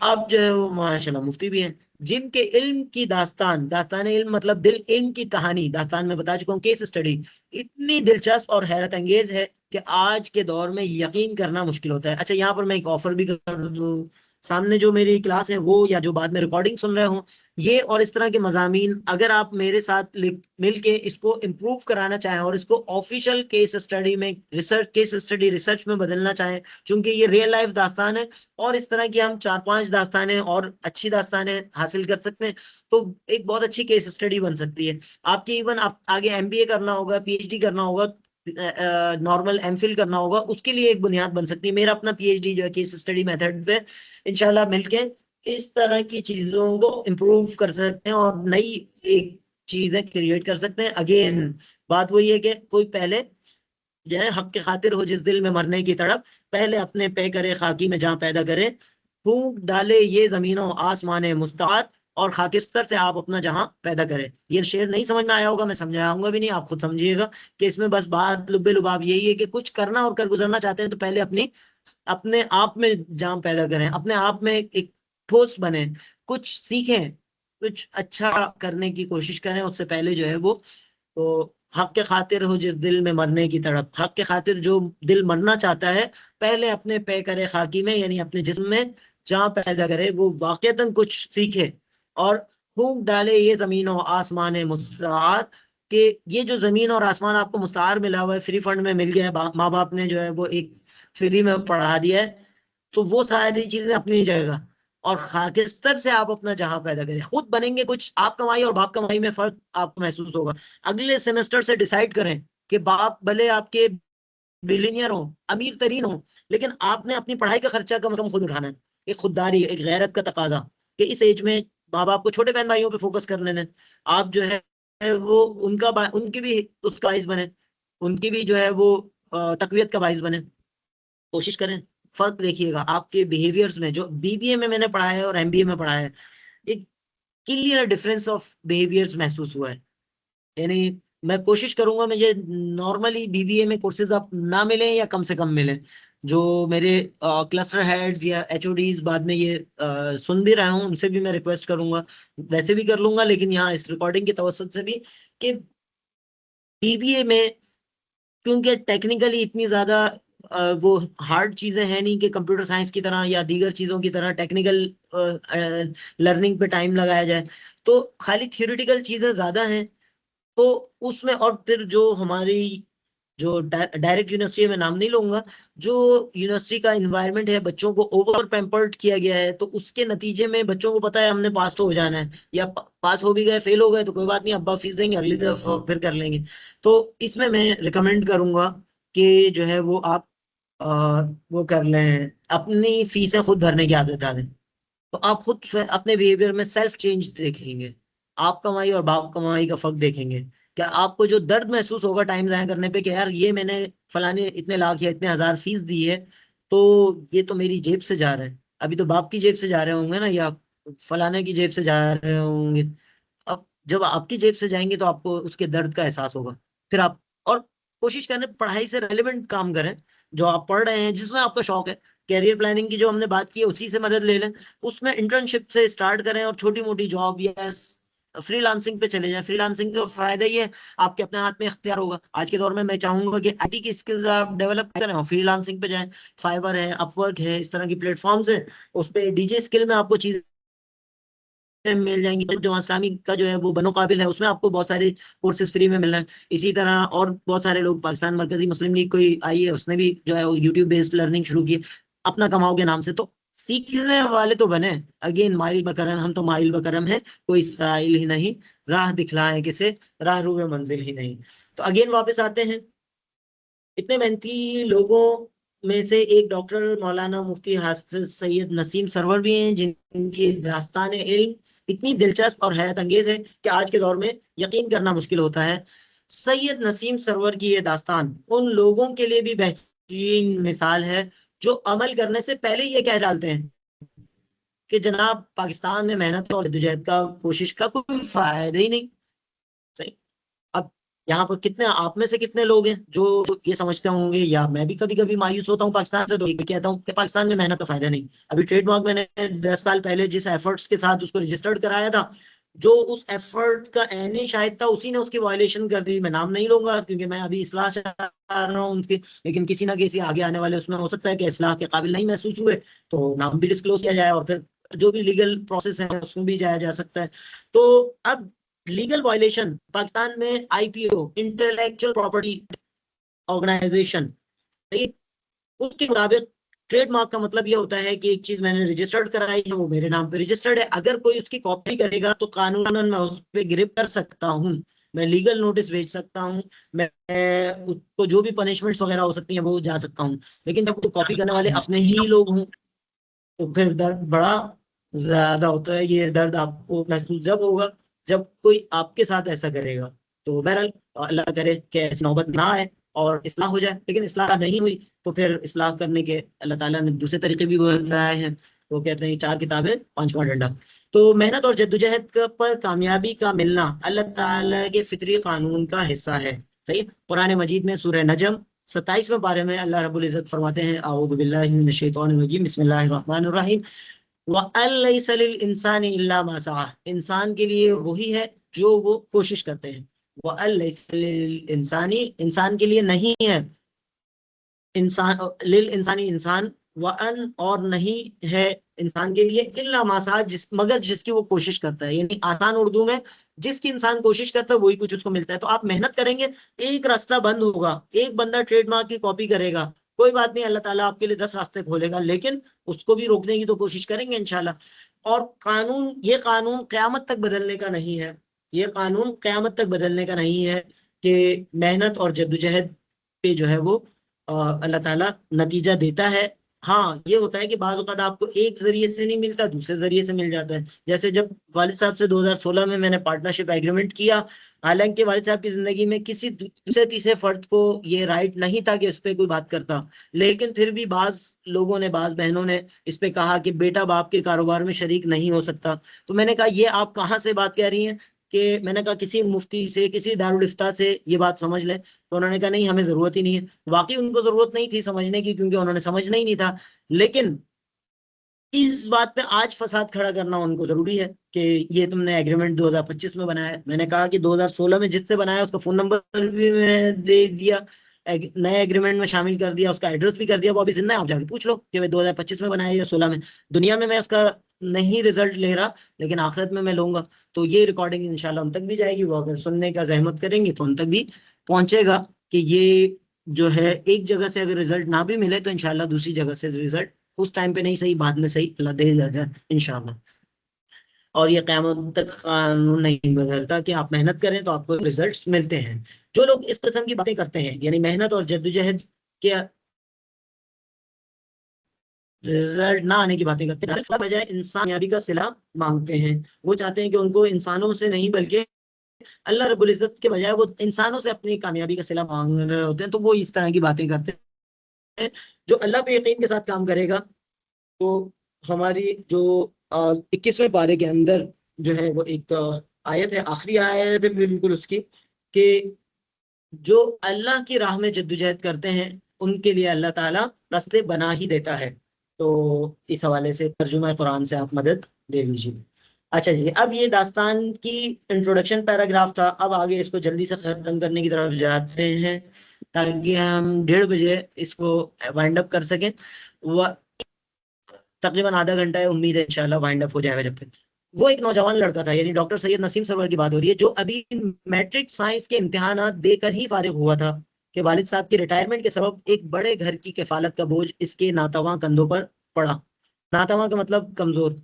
अब जो है वो माशाल्लाह मुफ्ती भी हैं, जिनके इल्म की दास्तान, दास्तान इल्म मतलब दिल इल्म की कहानी, दास्तान में बता चुका हूँ, केस स्टडी इतनी दिलचस्प और हैरत अंगेज है कि आज के दौर में यकीन करना मुश्किल होता है। अच्छा, यहाँ पर मैं एक ऑफर भी कर दूं, सामने जो मेरी क्लास है वो, या जो बाद में रिकॉर्डिंग सुन रहे हो, ये और इस तरह के मजामीन अगर आप मेरे साथ मिल के इसको इम्प्रूव कराना चाहें और इसको ऑफिशियल केस स्टडी में, रिसर्च केस स्टडी रिसर्च में बदलना चाहें, क्योंकि ये रियल लाइफ दास्तान है और इस तरह की हम 4-5 दास्तानें और अच्छी दास्तानें हासिल कर सकते हैं, तो एक बहुत अच्छी केस स्टडी बन सकती है आपकी। इवन आप आगे एमबीए करना होगा, पीएचडी करना होगा, नॉर्मल एमफिल करना होगा, उसके लिए एक बुनियाद बन सकती है। मेरा अपना पीएचडी जो है केस स्टडी मेथड पे इंशाल्लाह मिलके इस तरह की चीजों को इम्प्रूव कर सकते हैं और नई एक चीजें क्रिएट कर सकते हैं। अगेन बात वही है कि कोई पहले जो है हक के खातिर हो जिस दिल में मरने की तड़प, पहले अपने पे करे खाकी में जहां पैदा करे, फूंक डाले ये जमीनों आसमान मुस्ताद, और खाकिस्तर से आप अपना जहां पैदा करें। ये शेर नहीं समझ में आया होगा, मैं समझाऊंगा भी नहीं, आप खुद समझिएगा कि इसमें बस बात लुब्बे लुबाब यही है कि कुछ करना और कर गुजरना चाहते हैं तो पहले अपने आप में जान पैदा करें, अपने आप में एक ठोस बने, कुछ सीखें, कुछ अच्छा करने की कोशिश करें। उससे पहले जो है वो, तो हक के खातिर हो जिस दिल में मरने की तड़प, हक के खातिर जो दिल मरना चाहता है, पहले अपने पे करे खाकी में, यानी अपने जिस्म में जहां पैदा करे, वो वाकईतन कुछ सीखे और फूंक डाले ये जमीन और आसमान है मुस्तार, कि ये जो जमीन और आसमान आपको मुस्तार मिला हुआ है, फ्री फंड में मिल गया है, माँ बाप ने जो है वो एक फ्री में पढ़ा दिया है, तो वो सारी चीजें अपनी जगह, और खाकिस्तर से आप अपना जहां पैदा करें, खुद बनेंगे कुछ। आप कमाई और बाप कमाई में फर्क आपको महसूस होगा। अगले सेमेस्टर से डिसाइड करें कि बाप भले आपके बिलीनियर हो, अमीर तरीन हो, लेकिन आपने अपनी पढ़ाई का खर्चा कम से कम खुद उठाना है। एक खुददारी, एक गैरत का तकाजा कि इस एज में माँ बाप को छोटे बहन भाइयों पे फोकस करने दें। आप जो है वो उनकी भी उसका बाइस बने, उनकी भी जो है वो तकवीत का बाइस बने, कोशिश करें। फर्क देखिएगा आपके बिहेवियर्स में, जो बीबीए में मैंने पढ़ा है और एमबीए में पढ़ा है, एक क्लियर डिफरेंस ऑफ बिहेवियर्स महसूस हुआ है। यानी मैं कोशिश करूंगा मुझे नॉर्मली बीबीए में कोर्सेज आप ना मिले या कम से कम मिले, जो मेरे क्लस्टर हेड्स या एचओडीज बाद में ये सुन भी रहे हूँ, उनसे भी मैं रिक्वेस्ट करूंगा, वैसे भी कर लूंगा लेकिन यहाँ इस रिकॉर्डिंग के तवसत से भी, कि बीबीए में, क्योंकि टेक्निकली इतनी ज्यादा वो हार्ड चीजें हैं नहीं कि कंप्यूटर साइंस की तरह या दीगर चीजों की तरह टेक्निकल लर्निंग पे टाइम लगाया जाए, तो खाली थियोरिटिकल चीजें ज्यादा हैं। तो उसमें और फिर जो हमारी जो डायरेक्ट यूनिवर्सिटी में नाम नहीं लूंगा, जो यूनिवर्सिटी का इन्वायरमेंट है, बच्चों को ओवर पैम्पर्ड किया गया है, तो उसके नतीजे में बच्चों को पता है हमने पास तो हो जाना है, या पास हो भी गए, फेल हो गए तो कोई बात नहीं, अब्बा फीस देंगे, अगली दफा फिर कर लेंगे। तो इसमें मैं रिकमेंड करूंगा कि जो है वो आप वो कर लें, अपनी फीसें खुद भरने की आदत डालें, तो आप खुद अपने बिहेवियर में सेल्फ चेंज देखेंगे, आप कमाई और बाप कमाई का फर्क देखेंगे। क्या आपको जो दर्द महसूस होगा टाइम जाया करने पे कि यार ये मैंने फलाने इतने लाख या इतने हजार फीस दी है, तो ये तो मेरी जेब से जा रहा है, अभी तो बाप की जेब से जा रहे होंगे ना, या फलाने की जेब से जा रहे होंगे। अब जब आपकी जेब से जाएंगे तो आपको उसके दर्द का एहसास होगा। फिर आप और कोशिश करें पढ़ाई से रेलेवेंट काम करें, जो आप पढ़ रहे हैं जिसमें आपका शौक है। कैरियर प्लानिंग की जो हमने बात की है उसी से मदद ले लें, उसमें इंटर्नशिप से स्टार्ट करें और छोटी मोटी जॉब या फ्रीलांसिंग पे चले जाएं। फ्रीलांसिंग का फायदा ये है, आपके अपने हाथ में इख्तियार होगा। आज के दौर में मैं चाहूंगा कि आईटी की स्किल्स आप डेवलप करें और फ्रीलांसिंग पे जाएं। फाइवर है, अपवर्क है, इस तरह की प्लेटफॉर्म्स है, उस पे डीजे स्किल में आपको चीज मिल जाएंगी। तो जो इस्लामी का जो है वो बनो काबिल है, उसमें आपको बहुत सारे कोर्सेज फ्री में मिल रहे हैं। इसी तरह और बहुत सारे लोग, पाकिस्तान मरकजी मुस्लिम लीग कोई आई है, उसने भी जो है वो यूट्यूब बेस्ड लर्निंग शुरू की है अपना कमाओ के नाम से। तो सीखने वाले तो बने। अगेन माइल बकरम, हम तो माइल बकरम है, कोई साइल ही नहीं, राह दिखलाए किसे, राह रूबे मंजिल ही नहीं। तो अगेन वापस आते हैं, इतने मेहनती लोगों में से एक डॉक्टर मौलाना मुफ्ती हाफिज सैयद नसीम सरवर भी हैं, जिनकी दास्तान इल्म इतनी दिलचस्प और हैरत अंगेज है कि आज के दौर में यकीन करना मुश्किल होता है। सैयद नसीम सरवर की ये दास्तान उन लोगों के लिए भी बेहतरीन मिसाल है जो अमल करने से पहले ये कह डालते हैं कि जनाब पाकिस्तान में मेहनत और जद्दोजहद का कोशिश का कोई फायदा ही नहीं। सही। अब यहाँ पर कितने आप में से कितने लोग हैं जो ये समझते होंगे, या मैं भी कभी कभी मायूस होता हूँ पाकिस्तान से, तो ये कहता हूँ कि पाकिस्तान में मेहनत का फायदा नहीं। अभी ट्रेडमार्क मैंने 10 साल पहले जिस एफर्ट्स के साथ उसको रजिस्टर्ड कराया था, जो उस एफर्ट का एनी शायद था, उसी ने उसकी वायलेशन कर दी। मैं नाम नहीं लूंगा क्योंकि मैं अभी इस्लाह चाह रहा हूँ उनकी, लेकिन किसी ना किसी आगे आने वाले उसमें हो सकता है कि इस्लाह के काबिल नहीं महसूस हुए तो नाम भी डिस्क्लोज किया जाए, और फिर जो भी लीगल प्रोसेस है उसमें भी जाया जा सकता है। तो अब लीगल वायलेशन पाकिस्तान में आईपीओ, इंटेलेक्चुअल प्रॉपर्टी ऑर्गेनाइजेशन, उसके मुताबिक ट्रेडमार्क का मतलब ये होता है कि एक चीज मैंने रजिस्टर्ड कराई है, वो मेरे नाम पे रजिस्टर्ड है, अगर कोई उसकी कॉपी करेगा तो कानूनन मैं उस पर गिरफ्त कर सकता हूँ, मैं लीगल नोटिस भेज सकता हूँ, मैं उसको जो भी पनिशमेंट्स वगैरह हो सकती हैं वो जा सकता हूँ। लेकिन जब कॉपी करने वाले अपने ही लोग हों तो फिर दर्द बड़ा ज्यादा होता है। ये दर्द आपको महसूस जब होगा जब कोई आपके साथ ऐसा करेगा। तो बहरहाल अल्लाह करे कि ऐसी नौबत ना आए और इस्लाह हो जाए, लेकिन इस्लाह नहीं हुई तो फिर इस्लाह करने के अल्लाह ताला ने दूसरे तरीके भी बताए हैं। वो कहते हैं चार किताबें पांचवा डंडा। तो मेहनत और जद्दोजहद पर कामयाबी का मिलना अल्लाह ताला के फितरी कानून का हिस्सा है। सही। कुरान मजीद में सूरह नजम 27वें पारे में अल्लाह रब्बुल इज्जत फरमाते हैं, औज़ु बिल्लाहि मिनश शैतानिर रजीम, बिस्मिल्लाहिर रहमानिर रहीम, व अलैसा लिल इंसानी इल्ला मा सआ, इंसान के लिए वही है जो वो कोशिश करते हैं। व अलैसा लिल इंसानी, इंसान के लिए नहीं है, इंसान लिल इंसानी इंसान, व अन और नहीं है इंसान के लिए, इल्ला मा सआ जिस मगर जिसकी वो कोशिश करता है, यानी आसान उर्दू में जिसकी इंसान कोशिश करता है वही कुछ उसको मिलता है। तो आप मेहनत करेंगे, एक रास्ता बंद होगा, एक बंदा ट्रेडमार्क की कॉपी करेगा, कोई बात नहीं, अल्लाह ताला आपके लिए 10 रास्ते खोलेगा, लेकिन उसको भी रोकने की तो कोशिश करेंगे इंशाल्लाह। और कानून, ये कानून क्यामत तक बदलने का नहीं है, ये कानून क्यामत तक बदलने का नहीं है कि मेहनत और जद्दोजहद पे जो है वो अल्लाह ताला नतीजा देता है। हाँ, ये होता है कि बाज़ औक़ात आपको एक जरिए से नहीं मिलता, दूसरे जरिए से मिल जाता है। जैसे जब वालिद साहब से 2016 में मैंने पार्टनरशिप एग्रीमेंट किया, हालांकि वालिद साहब की जिंदगी में किसी दूसरे तीसरे फर्द को ये राइट नहीं था कि इस पे कोई बात करता, लेकिन फिर भी बाज लोगों ने, बाज बहनों ने इस पे कहा कि बेटा बाप के कारोबार में शरीक नहीं हो सकता। तो मैंने कहा ये आप कहाँ से बात कह रही हैं, कि मैंने कहा किसी मुफ्ती से, किसी दारुल इफ्ता से ये बात समझ लें। तो उन्होंने कहा नहीं, हमें जरूरत ही नहीं है। वाकई उनको जरूरत नहीं थी समझने की, क्योंकि उन्होंने समझना ही नहीं था। लेकिन इस बात पे आज फसाद खड़ा करना उनको जरूरी है कि ये तुमने एग्रीमेंट 2025 में बनाया है। मैंने कहा कि 2016 में जिससे बनाया उसका फोन नंबर भी मैं दे दिया, नए एग्रीमेंट में शामिल कर दिया, उसका एड्रेस भी कर दिया, वो अभी जिंदा है, आप जाके पूछ लो कि भाई 2025 में बनाया या 16 में। दुनिया में मैं उसका नहीं रिजल्ट ले रहा, लेकिन आखिरत में मैं लूंगा। तो ये रिकॉर्डिंग इंशाल्लाह उन तक भी जाएगी, वो अगर सुनने का जहमत करेंगे तो उन तक भी पहुंचेगा कि ये जो है, एक जगह से अगर रिजल्ट ना भी मिले तो इंशाल्लाह दूसरी जगह से रिजल्ट उस टाइम पे नहीं सही, बाद में सही अल्लाह दे जाएगा इंशाल्लाह। और ये क़यामत तक कानून नहीं बदलता कि आप मेहनत करें तो आपको रिजल्ट्स मिलते हैं। जो लोग इस किस्म की बातें करते हैं, यानी मेहनत और जद्दोजहद के रिजल्ट ना आने की बातें करते हैं, इसके बजाय इंसान कामयाबी का सिला मांगते हैं। वो चाहते हैं कि उनको इंसानों से नहीं बल्कि अल्लाह रब्बुल इज्जत के बजाय वो इंसानों से अपनी कामयाबी का सिला मांग रहे होते हैं। तो वो इस तरह की बातें करते हैं। जो अल्लाह पे यकीन के साथ काम करेगा, तो हमारी जो 21वें पारे के अंदर जो है वो एक आयत है, आखिरी आयत है बिल्कुल उसकी, कि जो अल्लाह की राह में जद्दोजहद करते हैं उनके लिए अल्लाह ताला रास्ते बना ही देता है। तो इस हवाले से तर्जुमा कुरान से आप मदद ले लीजिए। अच्छा जी, अब ये दास्तान की इंट्रोडक्शन पैराग्राफ था, अब आगे इसको जल्दी से खत्म करने की तरफ जाते हैं ताकि हम 1:30 बजे इसको वाइंड अप कर सकें। तकरीबन आधा घंटा है, उम्मीद है इंशाल्लाह वाइंड अप हो जाएगा जब तक। वो एक नौजवान लड़का था, यानी डॉक्टर सैयद नसीम सरवर की बात हो रही है, जो अभी मैट्रिक साइंस के इम्तिहान देकर ही फारिग हुआ था कि वालिद साहब की रिटायरमेंट के सबब एक बड़े घर की किफालत का बोझ इसके नातवा कंधों पर पड़ा। नातवा का मतलब कमजोर।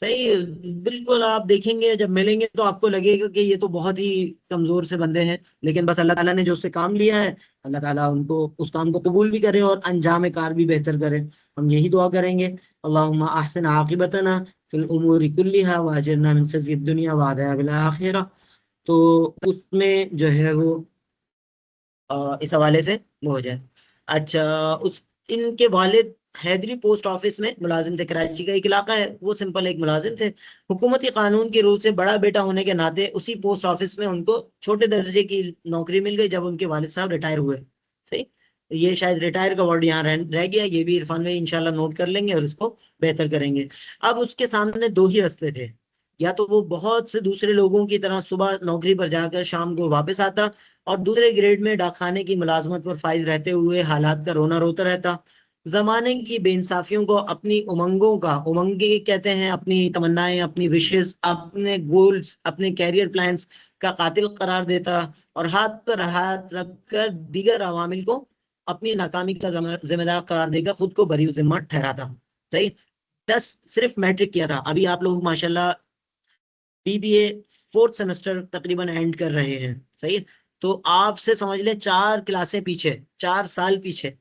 सही। बिल्कुल, आप देखेंगे जब मिलेंगे तो आपको लगेगा कि ये तो बहुत ही कमजोर से बंदे हैं, लेकिन बस अल्लाह ताला ने जो उससे काम लिया है, अल्लाह ताला उनको उस काम को कबूल भी करे और अंजाम कार भी बेहतर करे। हम यही दुआ करेंगे, अल्लाहुम्मा अहसिन आकिबतना फिल उमूरि कुल्लिहा वाजिरना मिन खज़्यिद दुनिया व अज़ाबिल आखिरह। तो उसमें जो है वो इस हवाले से वो हो जाए। अच्छा, उस इनके वालिद हैदरी पोस्ट ऑफिस में मुलाजिम थे, कराची का एक इलाका है, वो सिंपल एक मुलाजिम थे। हुकूमती कानून के रूप से बड़ा बेटा होने के नाते उसी पोस्ट ऑफिस में उनको छोटे दर्जे की नौकरी मिल गई जब उनके वालिद साहब रिटायर हुए। सही, ये शायद रिटायर का वर्ड यहाँ रह गया, ये भी इरफान भाई इंशाल्लाह नोट कर लेंगे और इसको बेहतर करेंगे। अब उसके सामने दो ही रास्ते थे, या तो वो बहुत से दूसरे लोगों की तरह सुबह नौकरी पर जाकर शाम को वापस आता और दूसरे ग्रेड में डाकखाने की मुलाजमत पर फाइज रहते हुए हालात का रोना रोता रहता। जमाने की बेइंसाफियों को अपनी उमंगों का, उमंगे कहते हैं अपनी तमन्नाएं, अपनी विशेष, अपने गोल्स, अपने कैरियर प्लान्स का कातिल करार देता और हाथ पर हाथ रखकर दीगर अवामिल को अपनी नाकामी का जिम्मेदार करार देकर खुद को बरी जिम्मा ठहराता। सही, 10 सिर्फ मैट्रिक किया था, अभी आप लोग माशाल्लाह बीबीए फोर्थ सेमेस्टर तकरीबन एंड कर रहे हैं। सही है? तो आपसे समझ ले 4 क्लासें पीछे, 4 साल पीछे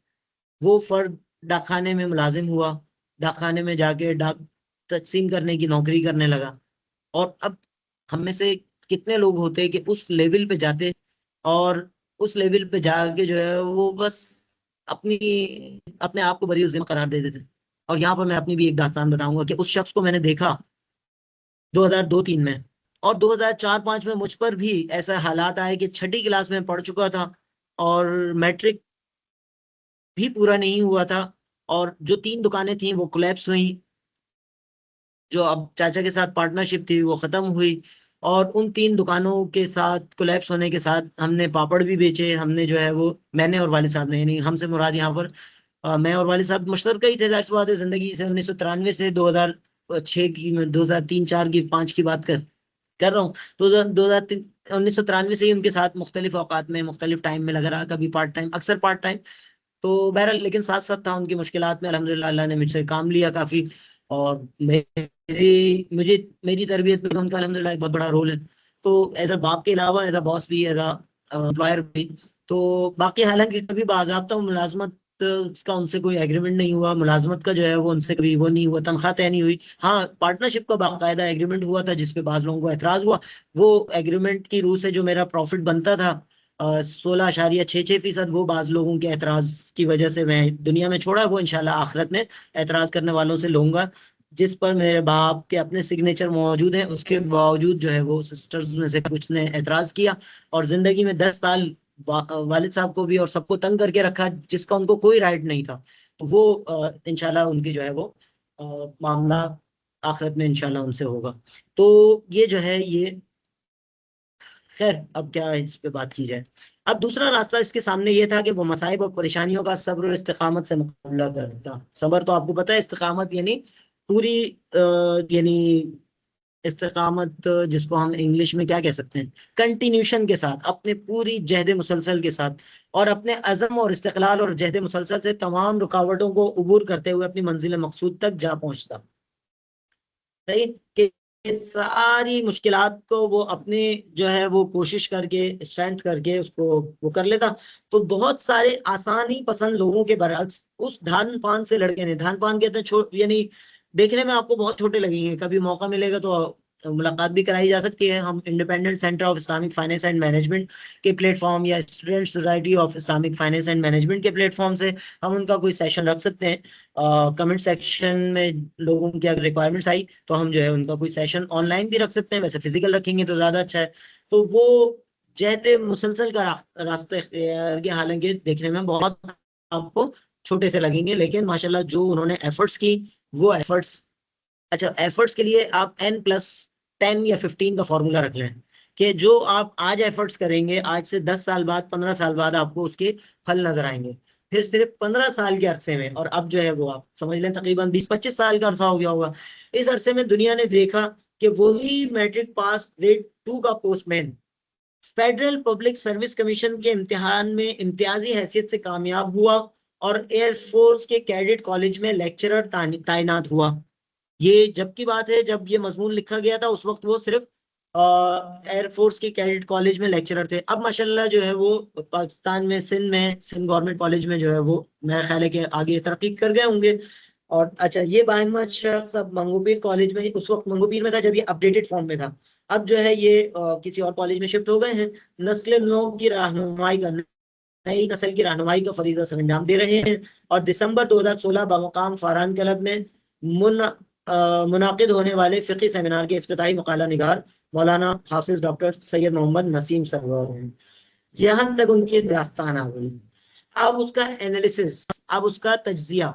वो फर्द डाकखाने में मुलाजिम हुआ, डाकखाने में जाके डाक तकसीम करने की नौकरी करने लगा। और अब हम में से कितने लोग होते हैं कि उस लेवल पे जाते और उस लेवल पे जाके जो है वो बस अपनी अपने आप को बरी जिम्मा करार दे देते। और यहाँ पर मैं अपनी भी एक दास्तान बताऊंगा कि उस शख्स को मैंने देखा 2002-3 में, और 2004-5 में मुझ पर भी ऐसा हालात आए कि छठी क्लास में पढ़ चुका था और मैट्रिक भी पूरा नहीं हुआ था, और जो 3 दुकानें थी वो कोलैप्स हुई, जो अब चाचा के साथ पार्टनरशिप थी वो खत्म हुई, और उन 3 दुकानों के साथ कोलैप्स होने के साथ हमने पापड़ भी बेचे, हमने जो है वो, मैंने और वालिद साहब ने, यानी हमसे मुराद यहाँ पर मैं और वालिद साहब मुश्तरका ही थे, जाहिर सी बात है, जिंदगी से 1993 से 2006 की, 2003-4 की 5 की बात कर रहा हूँ। तो 1993 से ही उनके साथ मुख्तलिफ औकात में मुख्तलिफ टाइम में लगा रहा, कभी पार्ट टाइम, अक्सर पार्ट टाइम। तो बहरहाल लेकिन साथ साथ था, उनकी मुश्किलात में अल्हम्दुलिल्लाह अल्लाह ने मुझसे काम लिया काफी, और मेरी तरबियत में उनका अल्हम्दुलिल्लाह एक बहुत बड़ा रोल है। तो एज अ बाप के अलावा एज अ बॉस भी, एज अ एम्प्लॉयर भी। तो बाकी हालांकि कभी बाज़ाब्ता मुलाजमत का उनसे कोई एग्रीमेंट नहीं हुआ, मुलाजमत का जो है वो उनसे कभी वो नहीं हुआ, तनख्वाह तय नहीं हुई। हाँ, पार्टनरशिप का बाकायदा एग्रीमेंट हुआ था जिसपे बाज लोगों को एतराज हुआ। वो एग्रीमेंट की रूह से जो मेरा प्रॉफिट बनता था 16.66%, वो बाज लोगों के एतराज की वजह से मैं दुनिया में छोड़ा, वो इंशाल्लाह आखिरत में एतराज करने वालों से लूंगा, जिस पर मेरे बाप के अपने सिग्नेचर मौजूद हैं। उसके बावजूद जो है वो सिस्टर्स में से कुछ ने एतराज किया, और जिंदगी में 10 साल वालिद साहब को भी और सबको तंग करके रखा जिसका उनको कोई राइट नहीं था। तो वो इंशाल्लाह उनकी जो है वो मामला आखिरत में इंशाल्लाह उनसे होगा। तो ये जो है ये, खैर अब क्या इस पे बात की जाए। अब दूसरा रास्ता इसके सामने ये था कि वो मसाइब और परेशानियों का सब्र और इस्तिकामत से मुकाबला करता। सब्र तो आपको पता है, इस्तिकामत यानी पूरी यानी इस्तिकामत जिसको हम इंग्लिश में क्या कह सकते हैं, कंटिन्यूशन के साथ, अपने पूरी जहद मुसलसल के साथ, और अपने अज़म और इस्तिकलाल और जहद मुसलसल से तमाम रुकावटों को उबूर करते हुए अपनी मंजिल मकसूद तक जा पहुंचता। सही कि सारी मुश्किलात को वो अपने जो है वो कोशिश करके स्ट्रेंथ करके उसको वो कर लेता। तो बहुत सारे आसानी पसंद लोगों के बरअक्स उस धान पान से लड़के ने, धान पान कहते हैं यानी देखने में आपको बहुत छोटे लगेंगे, कभी मौका मिलेगा तो मुलाकात भी कराई जा सकती है। हम independent centre of Islamic finance and management के प्लेटफॉर्म या student society of Islamic finance and management के प्लेटफॉर्म से हम उनका कोई सेशन रख सकते हैं। कमेंट सेक्शन में लोगों की अगर रिक्वायरमेंट्स आई तो हम जो है उनका कोई सेशन ऑनलाइन भी रख सकते हैं, वैसे फिजिकल रखेंगे तो ज्यादा अच्छा है। तो वो जहते मुसलसल का रास्ता इख्तियार किया, हालांकि देखने में बहुत आपको छोटे से लगेंगे, लेकिन माशाल्लाह जो उन्होंने एफर्ट्स की, वो एफर्ट्स, अच्छा एफर्ट्स के लिए आप N+10 या 15 का फॉर्मूला रख लें कि जो आप आज एफर्ट्स करेंगे, आज से 10 साल बाद, 15 साल बाद आपको उसके फल नजर आएंगे। फिर सिर्फ 15 साल के अरसे में, और अब जो है वो आप समझ लें तकरीबन 20-25 साल का अरसा हो गया होगा, इस अरसे में दुनिया ने देखा कि वही मैट्रिक पास ग्रेड 2 का postman federal public service commission के इम्तिहान में इम्तियाजी हैसियत से कामयाब हुआ और एयरफोर्स के कैडेट कॉलेज में लेक्चरर तैनात हुआ। ये जब की बात है, जब ये मजमून लिखा गया था उस वक्त वो सिर्फ एयरफोर्स के कैडेट कॉलेज में लेक्चरर थे। अब माशाल्लाह जो है वो पाकिस्तान में, सिंध गवर्नमेंट कॉलेज में जो है वो मेरा ख्याल है कि आगे तरक्की कर गए होंगे। और अच्छा, ये बाहिम्मत शख्स अब मंगोपीर कॉलेज में, उस वक्त मंगोपीर में था जब ये अपडेटेड फॉर्म में था, अब जो है ये किसी और कॉलेज में शिफ्ट हो गए हैं। नस्ल नौ की रहनुमाई करने नई नस्ल की रहनुमाई का फरीजा सर अंजाम दे रहे हैं। और दिसंबर 2016 बमकाम फरहान क्लब में मुनाकिद होने वाले फ़िक़ी सेमिनार के इफ्तिताही मकाला निगार मौलाना हाफिज डॉक्टर सैयद मोहम्मद नसीम सरवर हैं। यहाँ तक उनकी दास्तान आ गई। अब उसका एनालिसिस, अब उसका तज्जिया,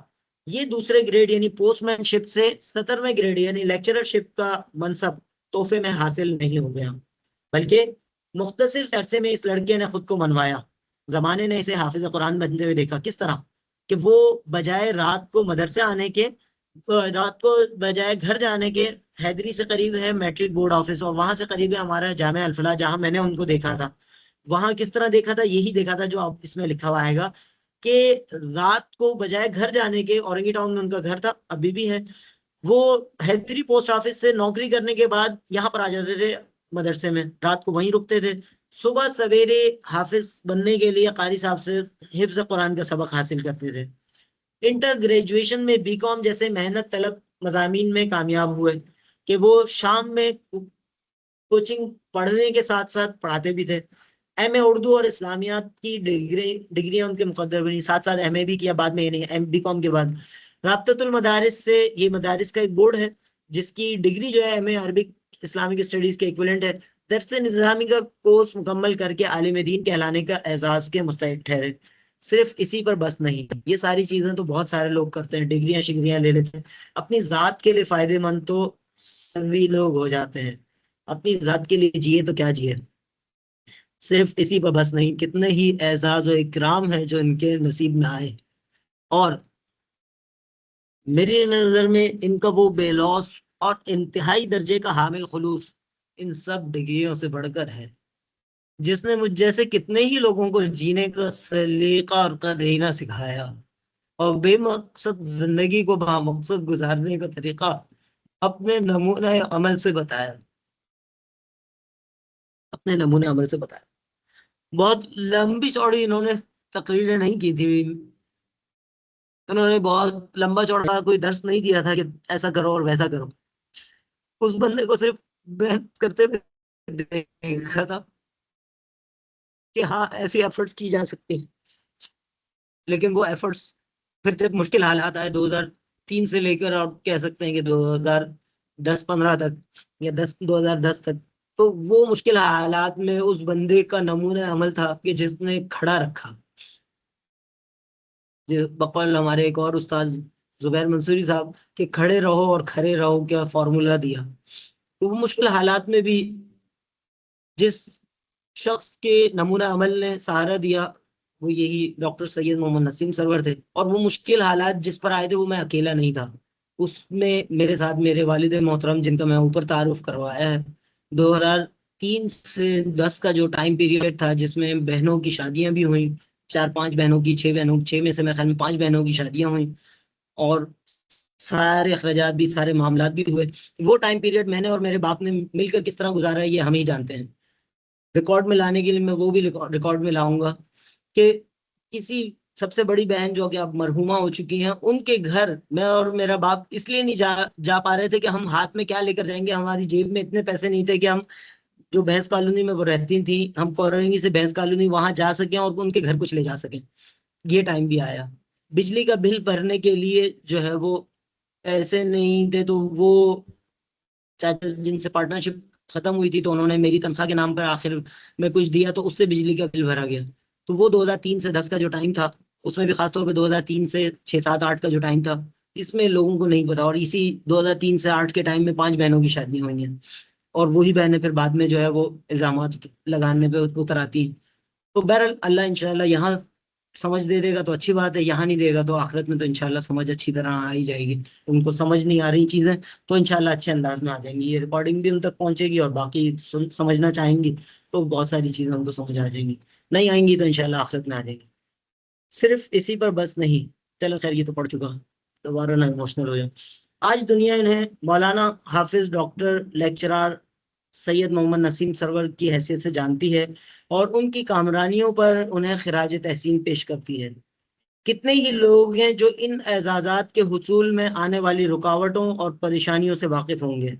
ये दूसरे ग्रेड यानी पोस्टमैनशिप से 17वें ग्रेड यानी लेक्चररशिप का मनसब तोहफे में हासिल नहीं हो गया, बल्कि मुख्तसर अरसे में इस लड़के ने खुद को मनवाया। जमाने ने इसे हाफिज कुरान बनते हुए देखा। किस तरह कि वो बजाय रात को मदरसे आने के, रात को बजाय घर जाने के, हैदरी से करीब है मैट्रिक बोर्ड ऑफिस और वहां से करीब है हमारा जामिया अल-फलाह जहां मैंने उनको देखा था। वहां किस तरह देखा था, यही देखा था जो आप इसमें लिखा हुआ आएगा कि रात को बजाय घर जाने के, औरंगी टाउन में उनका घर था, अभी भी है, वो हैदरी पोस्ट ऑफिस से नौकरी करने के बाद यहाँ पर आ जाते थे मदरसे में, रात को वहीं रुकते थे। सुबह सवेरे हाफिज बनने के लिए कारी साहब से हिफ्ज कुरान का सबक हासिल करते थे। इंटर ग्रेजुएशन में बीकॉम जैसे मेहनत तलब मजामीन में कामयाब हुए कि वो शाम में कोचिंग पढ़ने के साथ साथ पढ़ाते भी थे। एमए उर्दू और इस्लामियात की डिग्रियां उनके मुकद्दर बनी, साथ साथ एमए भी किया बाद में, नहीं एम बीकॉम के बाद। राब्ततुल मदारिस से, ये मदारिस का एक बोर्ड है जिसकी डिग्री जो है एमए अरबिक इस्लामिक स्टडीज के इक्विवेलेंट है, दरस निज़ामी का कोर्स मुकम्मल करके आलिम दीन कहलाने का एजाज के मुस्तहिक ठहरे। सिर्फ इसी पर बस नहीं, ये सारी चीजें तो बहुत सारे लोग करते हैं, डिग्रियां शिग्रियां ले लेते हैं, अपनी जात के लिए फायदेमंद तो सभी लोग हो जाते हैं, अपनी जात के लिए जिए तो क्या जिए। सिर्फ इसी पर बस नहीं, कितने ही एजाज और इकराम है जो इनके नसीब में आए, और मेरी नजर में इनका वो बेलौस और इंतहाई दर्जे का हामिल खुलूस इन सब डिग्रियों से बढ़कर है, जिसने मुझ जैसे कितने ही लोगों को जीने का सलीका और करीना सिखाया और बेमकसद जिंदगी को बामकसद गुजारने का तरीका अपने नमूने अमल से बताया, अपने नमूने अमल से बताया। बहुत लंबी चौड़ी इन्होंने तकरीरें नहीं की थी, उन्होंने बहुत लंबा चौड़ा कोई दर्श नहीं दिया था कि ऐसा करो और वैसा करो। उस बंदे को सिर्फ मेहनत करते हुए देखा था कि हाँ ऐसी एफर्ट्स की जा सकती हैं, लेकिन वो एफर्ट्स फिर जब मुश्किल हालात आए 2003 से लेकर आप कह सकते हैं कि 2010-15 तक या 2010 तक, तो वो मुश्किल हालात में उस बंदे का नमूना अमल था कि जिसने खड़ा रखा। बकौल हमारे एक और उस्ताद जुबैर मंसूरी साहब के खड़े रहो और खड़े रहो क्या फॉर्मूला दिया, तो वो मुश्किल हालात में भी जिस शख्स के नमूना अमल ने सहारा दिया वो यही डॉक्टर सैयद मोहम्मद नसीम सरवर थे। और वो मुश्किल हालात जिस पर आए थे वो मैं अकेला नहीं था, उसमें मेरे साथ मेरे वालिद मोहतरम जिनका मैं ऊपर तारुफ करवाया है। 2003 से 10 का जो टाइम पीरियड था जिसमें बहनों की शादियां भी हुई, 4-5 बहनों की, 6 बहनों, 6 में से मैं ख्याल में 5 बहनों की शादियां हुई, और सारे अखराजात भी, सारे मामलात भी हुए। वो टाइम पीरियड मैंने और मेरे बाप ने मिलकर किस तरह गुजारा है ये हम ही जानते हैं। रिकॉर्ड में लाने के लिए मैं वो भी रिकॉर्ड में लाऊंगा कि किसी सबसे बड़ी बहन जो कि अब मरहुमा हो चुकी हैं, उनके घर मैं और मेरा बाप इसलिए नहीं जा पा रहे थे कि हम हाथ में क्या लेकर जाएंगे, हमारी जेब में इतने पैसे नहीं थे कि हम जो भैंस कॉलोनी में वो रहती थी, हम कोरंगी से भैंस कॉलोनी वहां जा सकें और उनके घर कुछ ले जा सकें। ये टाइम भी आया। बिजली का बिल भरने के लिए जो है वो पैसे नहीं थे, तो वो चाचा जिनसे पार्टनरशिप खत्म हुई थी तो उन्होंने मेरी तनख्वाह के नाम पर आखिर में कुछ दिया, तो उससे बिजली का बिल भरा गया। तो वो 2003 से 10 का जो टाइम था, उसमें भी खासतौर पे 2003 से 6, 7, 8 का जो टाइम था, इसमें लोगों को नहीं पता। और इसी 2003 से 8 के टाइम में 5 बहनों की शादियां हुई हैं, और वही बहनें फिर बाद में जो है वो इल्जामात लगाने पे उतर आती। तो बहरहाल अल्लाह इंशाल्लाह यहाँ समझ दे देगा तो अच्छी बात है, यहाँ नहीं देगा तो आखिरत में तो इंशाल्लाह समझ अच्छी तरह आ ही जाएगी। उनको समझ नहीं आ रही चीजें तो इंशाल्लाह अच्छे अंदाज में आ जाएंगी, ये रिकॉर्डिंग भी उन तक पहुंचेगी और बाकी समझना चाहेंगी तो बहुत सारी चीजें उनको समझ आ जाएंगी, नहीं आएंगी तो इंशाल्लाह आखिरत में आ जाएंगी। सिर्फ इसी पर बस नहीं, चलो खैर ये तो पढ़ चुका, दोबारा ना इमोशनल हो जाए। आज दुनिया इन्हें मौलाना हाफिज डॉक्टर लेक्चरर सैयद मोहम्मद नसीम सरवर की हैसियत से जानती है और उनकी कामरानियों पर उन्हें खिराज तहसीन पेश करती है। कितने ही लोग हैं जो इन एजाजात के हुसूल में आने वाली रुकावटों और परेशानियों से वाकिफ होंगे।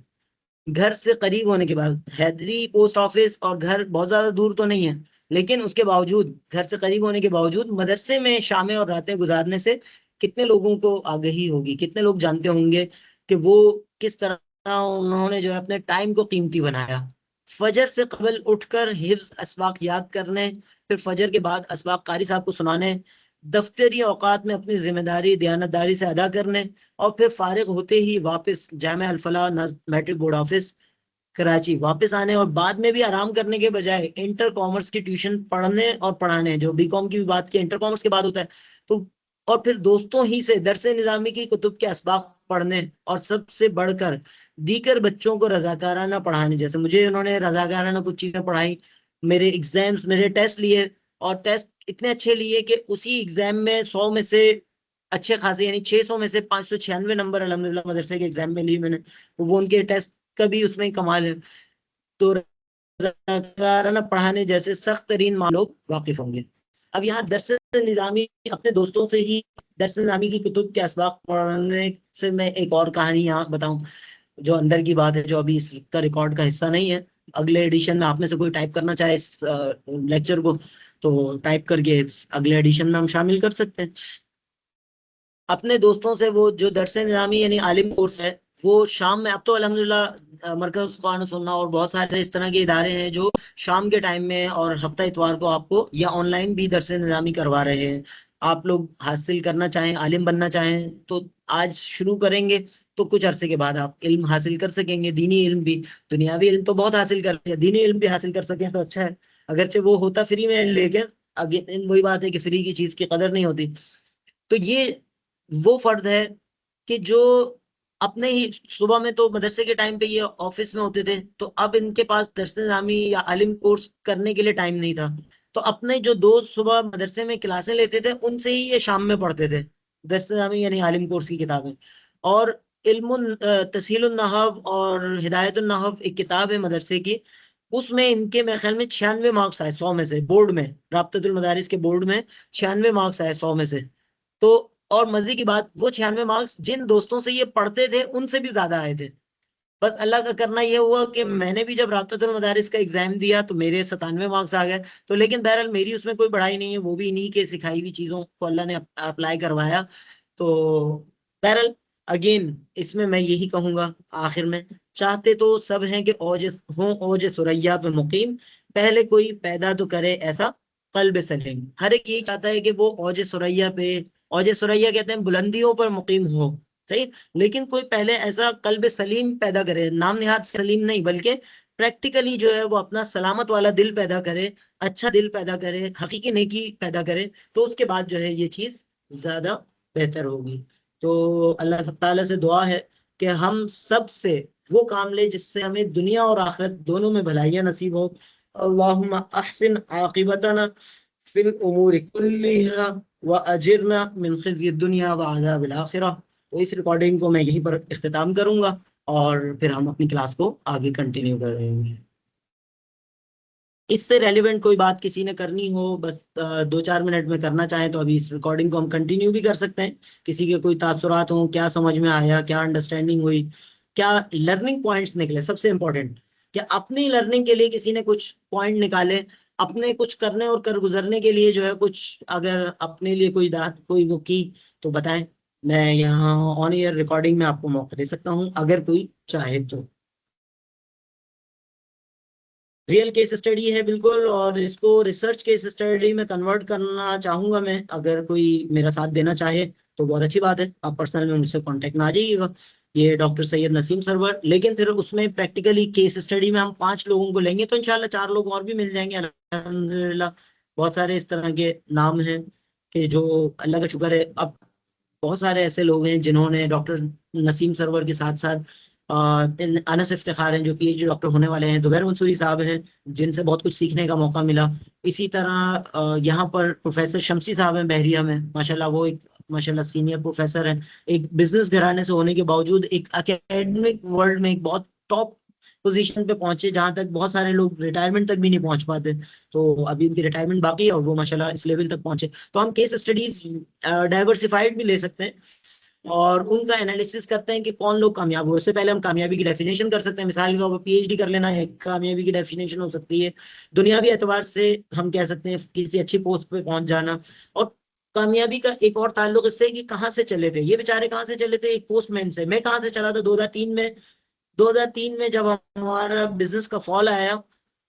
घर से करीब होने के बाद, हैदरी पोस्ट ऑफिस और घर बहुत ज्यादा दूर तो नहीं है, लेकिन उसके बावजूद, घर से करीब होने के बावजूद, मदरसे में शामें और रातें गुजारने से कितने लोगों को आगाही होगी, कितने लोग जानते होंगे कि वो किस तरह उन्होंने जो है अपने टाइम को कीमती बनाया। फजर से कबल उठकर हिफ्ज असबाक याद करने, फिर फजर के बाद असबाक कारी साहब को सुनाने, दफ्तरी औकात में अपनी जिम्मेदारी दयानतदारी से अदा करने, और फिर फारिग होते ही वापस जामिया अल फलाह मैट्रिक बोर्ड ऑफिस कराची वापस आने, और बाद में भी आराम करने के बजाय इंटर कॉमर्स की ट्यूशन पढ़ने और पढ़ाने, जो बीकॉम की भी बात की इंटर कॉमर्स के बाद होता है, तो और फिर दोस्तों ही से दरसे निजामी की कुतुब के असबाक पढ़ने, और सबसे बढ़कर दीगर बच्चों को रजाकाराना पढ़ाने। जैसे मुझे उन्होंने रजाकाराना कुछ चीजें पढ़ाई, मेरे एग्जाम्स, मेरे टेस्ट लिए, और टेस्ट इतने अच्छे लिए कि उसी एग्जाम में 100 में से अच्छे खासे, यानी 600 में से 596 नंबर अल्हम्दुलिल्लाह मदरसे के एग्जाम में लिए मैंने। तो वो उनके टेस्ट का भी उसमें कमाल है। तो रज़ाकाराना पढ़ाने जैसे सख्त तरीन लोग वाकिफ होंगे। अब यहाँ दरस निजामी अपने दोस्तों से ही दरस निजामी की कुतुब के असबाक पढ़ने से मैं एक और कहानी यहाँ बताऊं, जो अंदर की बात है, जो अभी इसका रिकॉर्ड का हिस्सा नहीं है। अगले एडिशन में आप में से कोई टाइप करना चाहे इस लेक्चर को, तो टाइप करके अगले एडिशन में हम शामिल कर सकते हैं। अपने दोस्तों से वो जो दरस निजामी यानी आलिम कोर्स है, वो शाम में, अब तो अल्हम्दुलिल्लाह मरकज कुरान सुन्ना और बहुत सारे इस तरह के इदारे हैं जो शाम के टाइम में और हफ्ता इतवार को आपको या ऑनलाइन भी दरस निजामी करवा रहे हैं। आप लोग हासिल करना चाहें, आलिम बनना चाहें, तो आज शुरू करेंगे, तो कुछ अरसे के बाद आप इल्म हासिल कर सकेंगे, दीनी इल्म भी। दुनियावी इल्म तो बहुत हासिल कर लिया, दीनी इल्म भी हासिल कर सकें तो अच्छा है। अगरचे वो होता फ्री में, लेकिन अगेन वही बात है कि फ्री की चीज की कदर नहीं होती। तो ये वो फर्द है कि जो अपने ही सुबह में तो मदरसे के टाइम पे ये ऑफिस में होते थे, तो अब इनके पास दरस निज़ामी या आलिम कोर्स करने के लिए टाइम नहीं था। तो अपने जो दोस्त सुबह मदरसे में क्लासें लेते थे, उनसे ही ये शाम में पढ़ते थे दरस निज़ामी यानी आलिम कोर्स की किताबें। और इल्मुन तस्हीलुन नहव और हिदायतुन नहव एक किताब है मदरसे की, उसमें इनके मेरे ख्याल में 96 मार्क्स आए 100 में से, बोर्ड में, राब्ततुल मदारिस के बोर्ड में 96 मार्क्स आए 100 में से। तो और मजे की बात, वो 96 मार्क्स जिन दोस्तों से ये पढ़ते थे उनसे भी ज्यादा आए थे। बस अल्लाह का करना ये हुआ कि मैंने भी जब राब्ततुल मदारिस का एग्जाम दिया तो मेरे 97 मार्क्स आ गए। तो लेकिन बहरहाल मेरी उसमें कोई बढ़ाई नहीं है, वो भी इन्हीं के सिखाई हुई चीजों को अल्लाह ने अप्लाई करवाया। तो बहरहाल अगेन इसमें मैं यही कहूंगा आखिर में, चाहते तो सब हैं कि औज हों औज सुरैया पे मुकीम, पहले कोई पैदा तो करे ऐसा कल्ब सलीम। हर एक यही चाहता है कि वो औज सुरैया पे, औज सुरैया कहते हैं बुलंदियों पर मुकीम हो, सही। लेकिन कोई पहले ऐसा कल्ब सलीम पैदा करे, नाम निहाद सलीम नहीं, बल्कि प्रैक्टिकली जो है वो अपना सलामत वाला दिल पैदा करे, अच्छा दिल पैदा करे, हकीकी नेकी पैदा करे, तो उसके बाद जो है ये चीज ज्यादा बेहतर होगी। तो अल्लाह ताला से दुआ है कि हम सब से वो काम ले जिससे हमें दुनिया और आखिरत दोनों में भलाइयां नसीब हो। अल्लाहुम्मा अहसिन आकिबतना फिल उमूरि कुल्लिहा व अजिरना मिन खिज़्यि दुनिया व अज़ाबिल आखिरह। तो इस रिकॉर्डिंग को मैं यहीं पर इख्तिताम करूंगा, और फिर हम अपनी क्लास को आगे कंटिन्यू करेंगे। इससे रेलिवेंट कोई बात किसी ने करनी हो, बस 2-4 मिनट में करना चाहें तो अभी इस रिकॉर्डिंग को हम कंटिन्यू भी कर सकते हैं। किसी के कोई तासुरात हो, क्या समझ में आया, क्या अंडरस्टैंडिंग हुई, क्या लर्निंग पॉइंट्स निकले, सबसे इंपॉर्टेंट क्या अपनी लर्निंग के लिए किसी ने कुछ पॉइंट निकाले, अपने कुछ करने और कर गुजरने के लिए जो है कुछ अगर अपने लिए कोई वो की, तो बताएं। मैं यहाँ ऑन एयर रिकॉर्डिंग में आपको मौका दे सकता हूँ अगर कोई चाहे तो। रियल केस स्टडी है बिल्कुल, और इसको रिसर्च केस स्टडी में कन्वर्ट करना चाहूंगा मैं, अगर कोई मेरा साथ देना चाहे तो बहुत अच्छी बात है, आप पर्सनल में मुझसे कांटेक्ट में आ जाइएगा। ये डॉक्टर सैयद नसीम सरवर, लेकिन फिर उसमें प्रैक्टिकली केस स्टडी में हम 5 लोगों को लेंगे, तो इंशाल्लाह 4 लोग और भी मिल जाएंगे अल्हम्दुलिल्लाह। बहुत सारे इस तरह के नाम हैं कि जो अल्लाह का शुक्र है, अब बहुत सारे ऐसे लोग हैं जिन्होंने डॉक्टर नसीम सरवर के साथ साथ अनस इफ्तिखार हैं जो पीएचडी डॉक्टर होने वाले हैं, जुबैर मंसूरी साहब हैं जिनसे बहुत कुछ सीखने का मौका मिला। इसी तरह यहाँ पर प्रोफेसर शमसी साहब हैं बहरिया में, माशाल्लाह वो एक माशाल्लाह सीनियर प्रोफेसर हैं। एक बिजनेस घराने से होने के बावजूद एक एकेडमिक वर्ल्ड में एक बहुत टॉप पोजीशन पे पहुंचे, जहां तक बहुत सारे लोग रिटायरमेंट तक भी नहीं पहुंच पाते। तो अभी उनकी रिटायरमेंट बाकी है और वो माशाल्लाह इस लेवल तक पहुंचे। तो हम केस स्टडीज डाइवर्सिफाइड भी ले सकते हैं। और उनका एनालिसिस करते हैं कि कौन लोग कामयाब हुए। उससे पहले हम कामयाबी की डेफिनेशन कर सकते हैं। मिसाल के तौर पर पीएचडी कर लेना है कामयाबी की डेफिनेशन हो सकती है। दुनियावी एतबार से हम कह सकते हैं किसी अच्छी पोस्ट पे पहुंच जाना। और कामयाबी का एक और ताल्लुक इससे कि कहाँ से चले थे ये बेचारे, कहाँ से चले थे, एक पोस्टमैन से। मैं कहाँ से चला था 2003 में। 2003 में जब हमारा बिजनेस का फॉल आया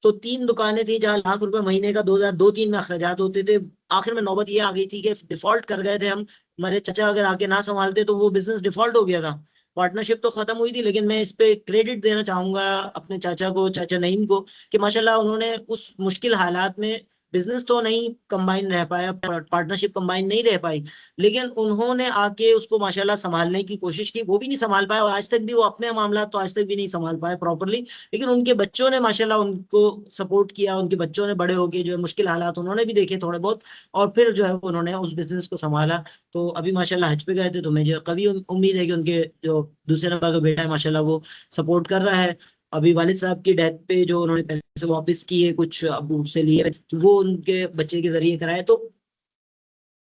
तो 3 दुकानें थी जहां लाख रुपए महीने का 2002-03 में अखराजात होते थे। आखिर में नौबत ये आ गई थी कि डिफॉल्ट कर गए थे हम। हमारे चचा अगर आके ना संभालते तो वो बिजनेस डिफॉल्ट हो गया था। पार्टनरशिप तो खत्म हुई थी, लेकिन मैं इस पे क्रेडिट देना चाहूंगा अपने चाचा को, चाचा नईम को, कि माशाल्लाह उन्होंने उस मुश्किल हालात में, बिजनेस तो नहीं कंबाइन रह पाया, पार्टनरशिप कंबाइन नहीं रह पाई, लेकिन उन्होंने आके उसको माशाल्लाह संभालने की कोशिश की। वो भी नहीं संभाल पाए और आज तक भी वो अपने मामला तो आज तक भी नहीं संभाल पाए प्रॉपरली। लेकिन उनके बच्चों ने माशाल्लाह उनको सपोर्ट किया। उनके बच्चों ने बड़े होके जो है मुश्किल हालात उन्होंने भी देखे थोड़े बहुत, और फिर जो है उन्होंने उस बिजनेस को संभाला। तो अभी माशाल्लाह हज पे गए थे, तो मुझे कभी उम्मीद है कि उनके जो दूसरे नंबर का बेटा है माशाल्लाह वो सपोर्ट कर रहा है। अभी वालिद साहब की डेथ पे जो उन्होंने पैसे वापस किए कुछ अबू से लिए, तो वो उनके बच्चे के जरिए कराए। तो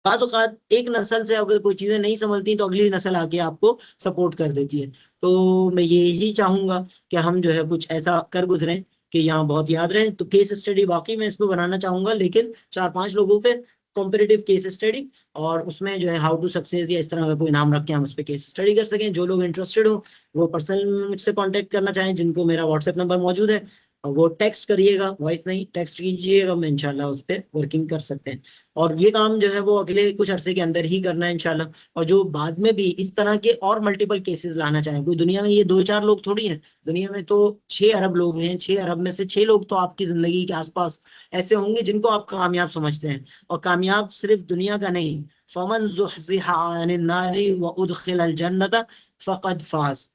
बाज़ औक़ात एक नस्ल से अगर कोई चीजें नहीं समझती तो अगली नस्ल आके आपको सपोर्ट कर देती है। तो मैं यही चाहूंगा कि हम जो है कुछ ऐसा कर गुजरें कि यहाँ बहुत याद रहे। तो केस स्टडी वाकई मैं इस पे बनाना चाहूंगा, लेकिन 4-5 लोगों पे कॉम्पिटिटिव केस स्टडी, और उसमें जो है हाउ टू सक्सेस या इस तरह का कोई नाम रख के हम उस पर केस स्टडी कर सकें। जो लोग इंटरेस्टेड हो वो पर्सनल मुझसे कांटेक्ट करना चाहें, जिनको मेरा व्हाट्सएप नंबर मौजूद है, और वो टेक्स्ट करिएगा, वॉइस नहीं टेक्स्ट कीजिएगा, मैं इंशाल्लाह उस पर वर्किंग कर सकते हैं। और ये काम जो है वो अगले कुछ अरसे के अंदर ही करना है इंशाल्लाह। और जो बाद में भी इस तरह के और मल्टीपल केसेस लाना चाहें, कोई दुनिया में ये 2-4 लोग थोड़ी हैं, दुनिया में तो 6 अरब लोग हैं। 6 अरब में से 6 लोग तो आपकी जिंदगी के आसपास ऐसे होंगे जिनको आप कामयाब समझते हैं। और कामयाब सिर्फ दुनिया का नहीं, फमन ज़ुहज़िहा अनिन नारि व उदखिलल जन्नत फ़क़द फ़ाज़।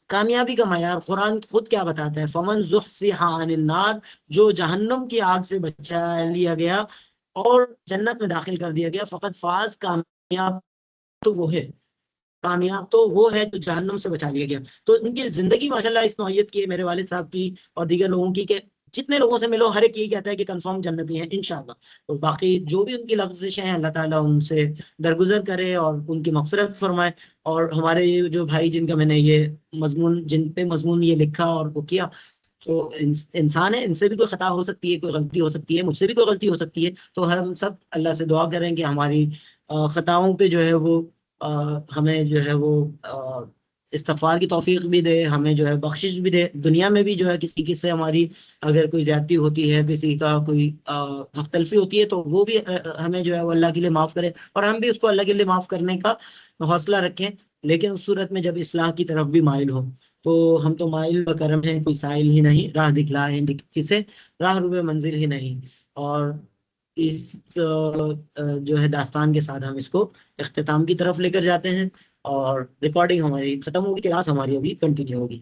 कामयाबी का मयार कुरान खुद क्या बताता है, फमन ज़ुहज़िहा अनिन नार, जो जहन्नुम की आग से बचा लिया गया और जन्नत में दाखिल कर दिया गया, फकत फाज, कामयाब तो वो है, कामयाब तो वो है जो जहन्नुम से बचा लिया गया। तो इनकी जिंदगी माशाल्लाह इस नौयत की है, मेरे वालिद साहब की और दीगर लोगों की, कि जितने लोगों से मिलो हर एक यही कहता है कि कंफर्म जन्नती हैं इंशाल्लाह। तो बाकी जो भी उनकी लफ्ज़िशें हैं, अल्लाह ताला उनसे दरगुजर करे और उनकी मगफिरत फरमाए। और हमारे जो भाई जिनका मैंने ये मजमून, जिन पे मजमून ये लिखा और वो किया, तो इंसान है, इनसे भी कोई खता हो सकती है, कोई गलती हो सकती है, मुझसे भी कोई गलती हो सकती है। तो हम सब अल्लाह से दुआ करें कि हमारी खताओं पे जो है वो हमें जो है वो इस्तगफार की तौफीक भी दे, हमें जो है बख्शिश भी दे। दुनिया में भी जो है किसी किसी से हमारी अगर कोई ज्यादती होती है, किसी का कोई हक तलफी होती है, तो वो भी हमें जो है वो अल्लाह के लिए माफ़ करे, और हम भी उसको अल्लाह के लिए माफ़ करने का हौसला रखें। लेकिन उस सूरत में जब इस्लाह की तरफ भी माइल हो, तो हम तो माइल बकरम हैं, कोई साइल ही नहीं, राह दिखलाए किसे, राह रुबे मंजिल ही नहीं। और इस जो है दास्तान के साथ हम इसको इख्तिताम की तरफ लेकर जाते हैं। और रिकॉर्डिंग हमारी खत्म होगी, क्लास हमारी अभी कंटिन्यू होगी।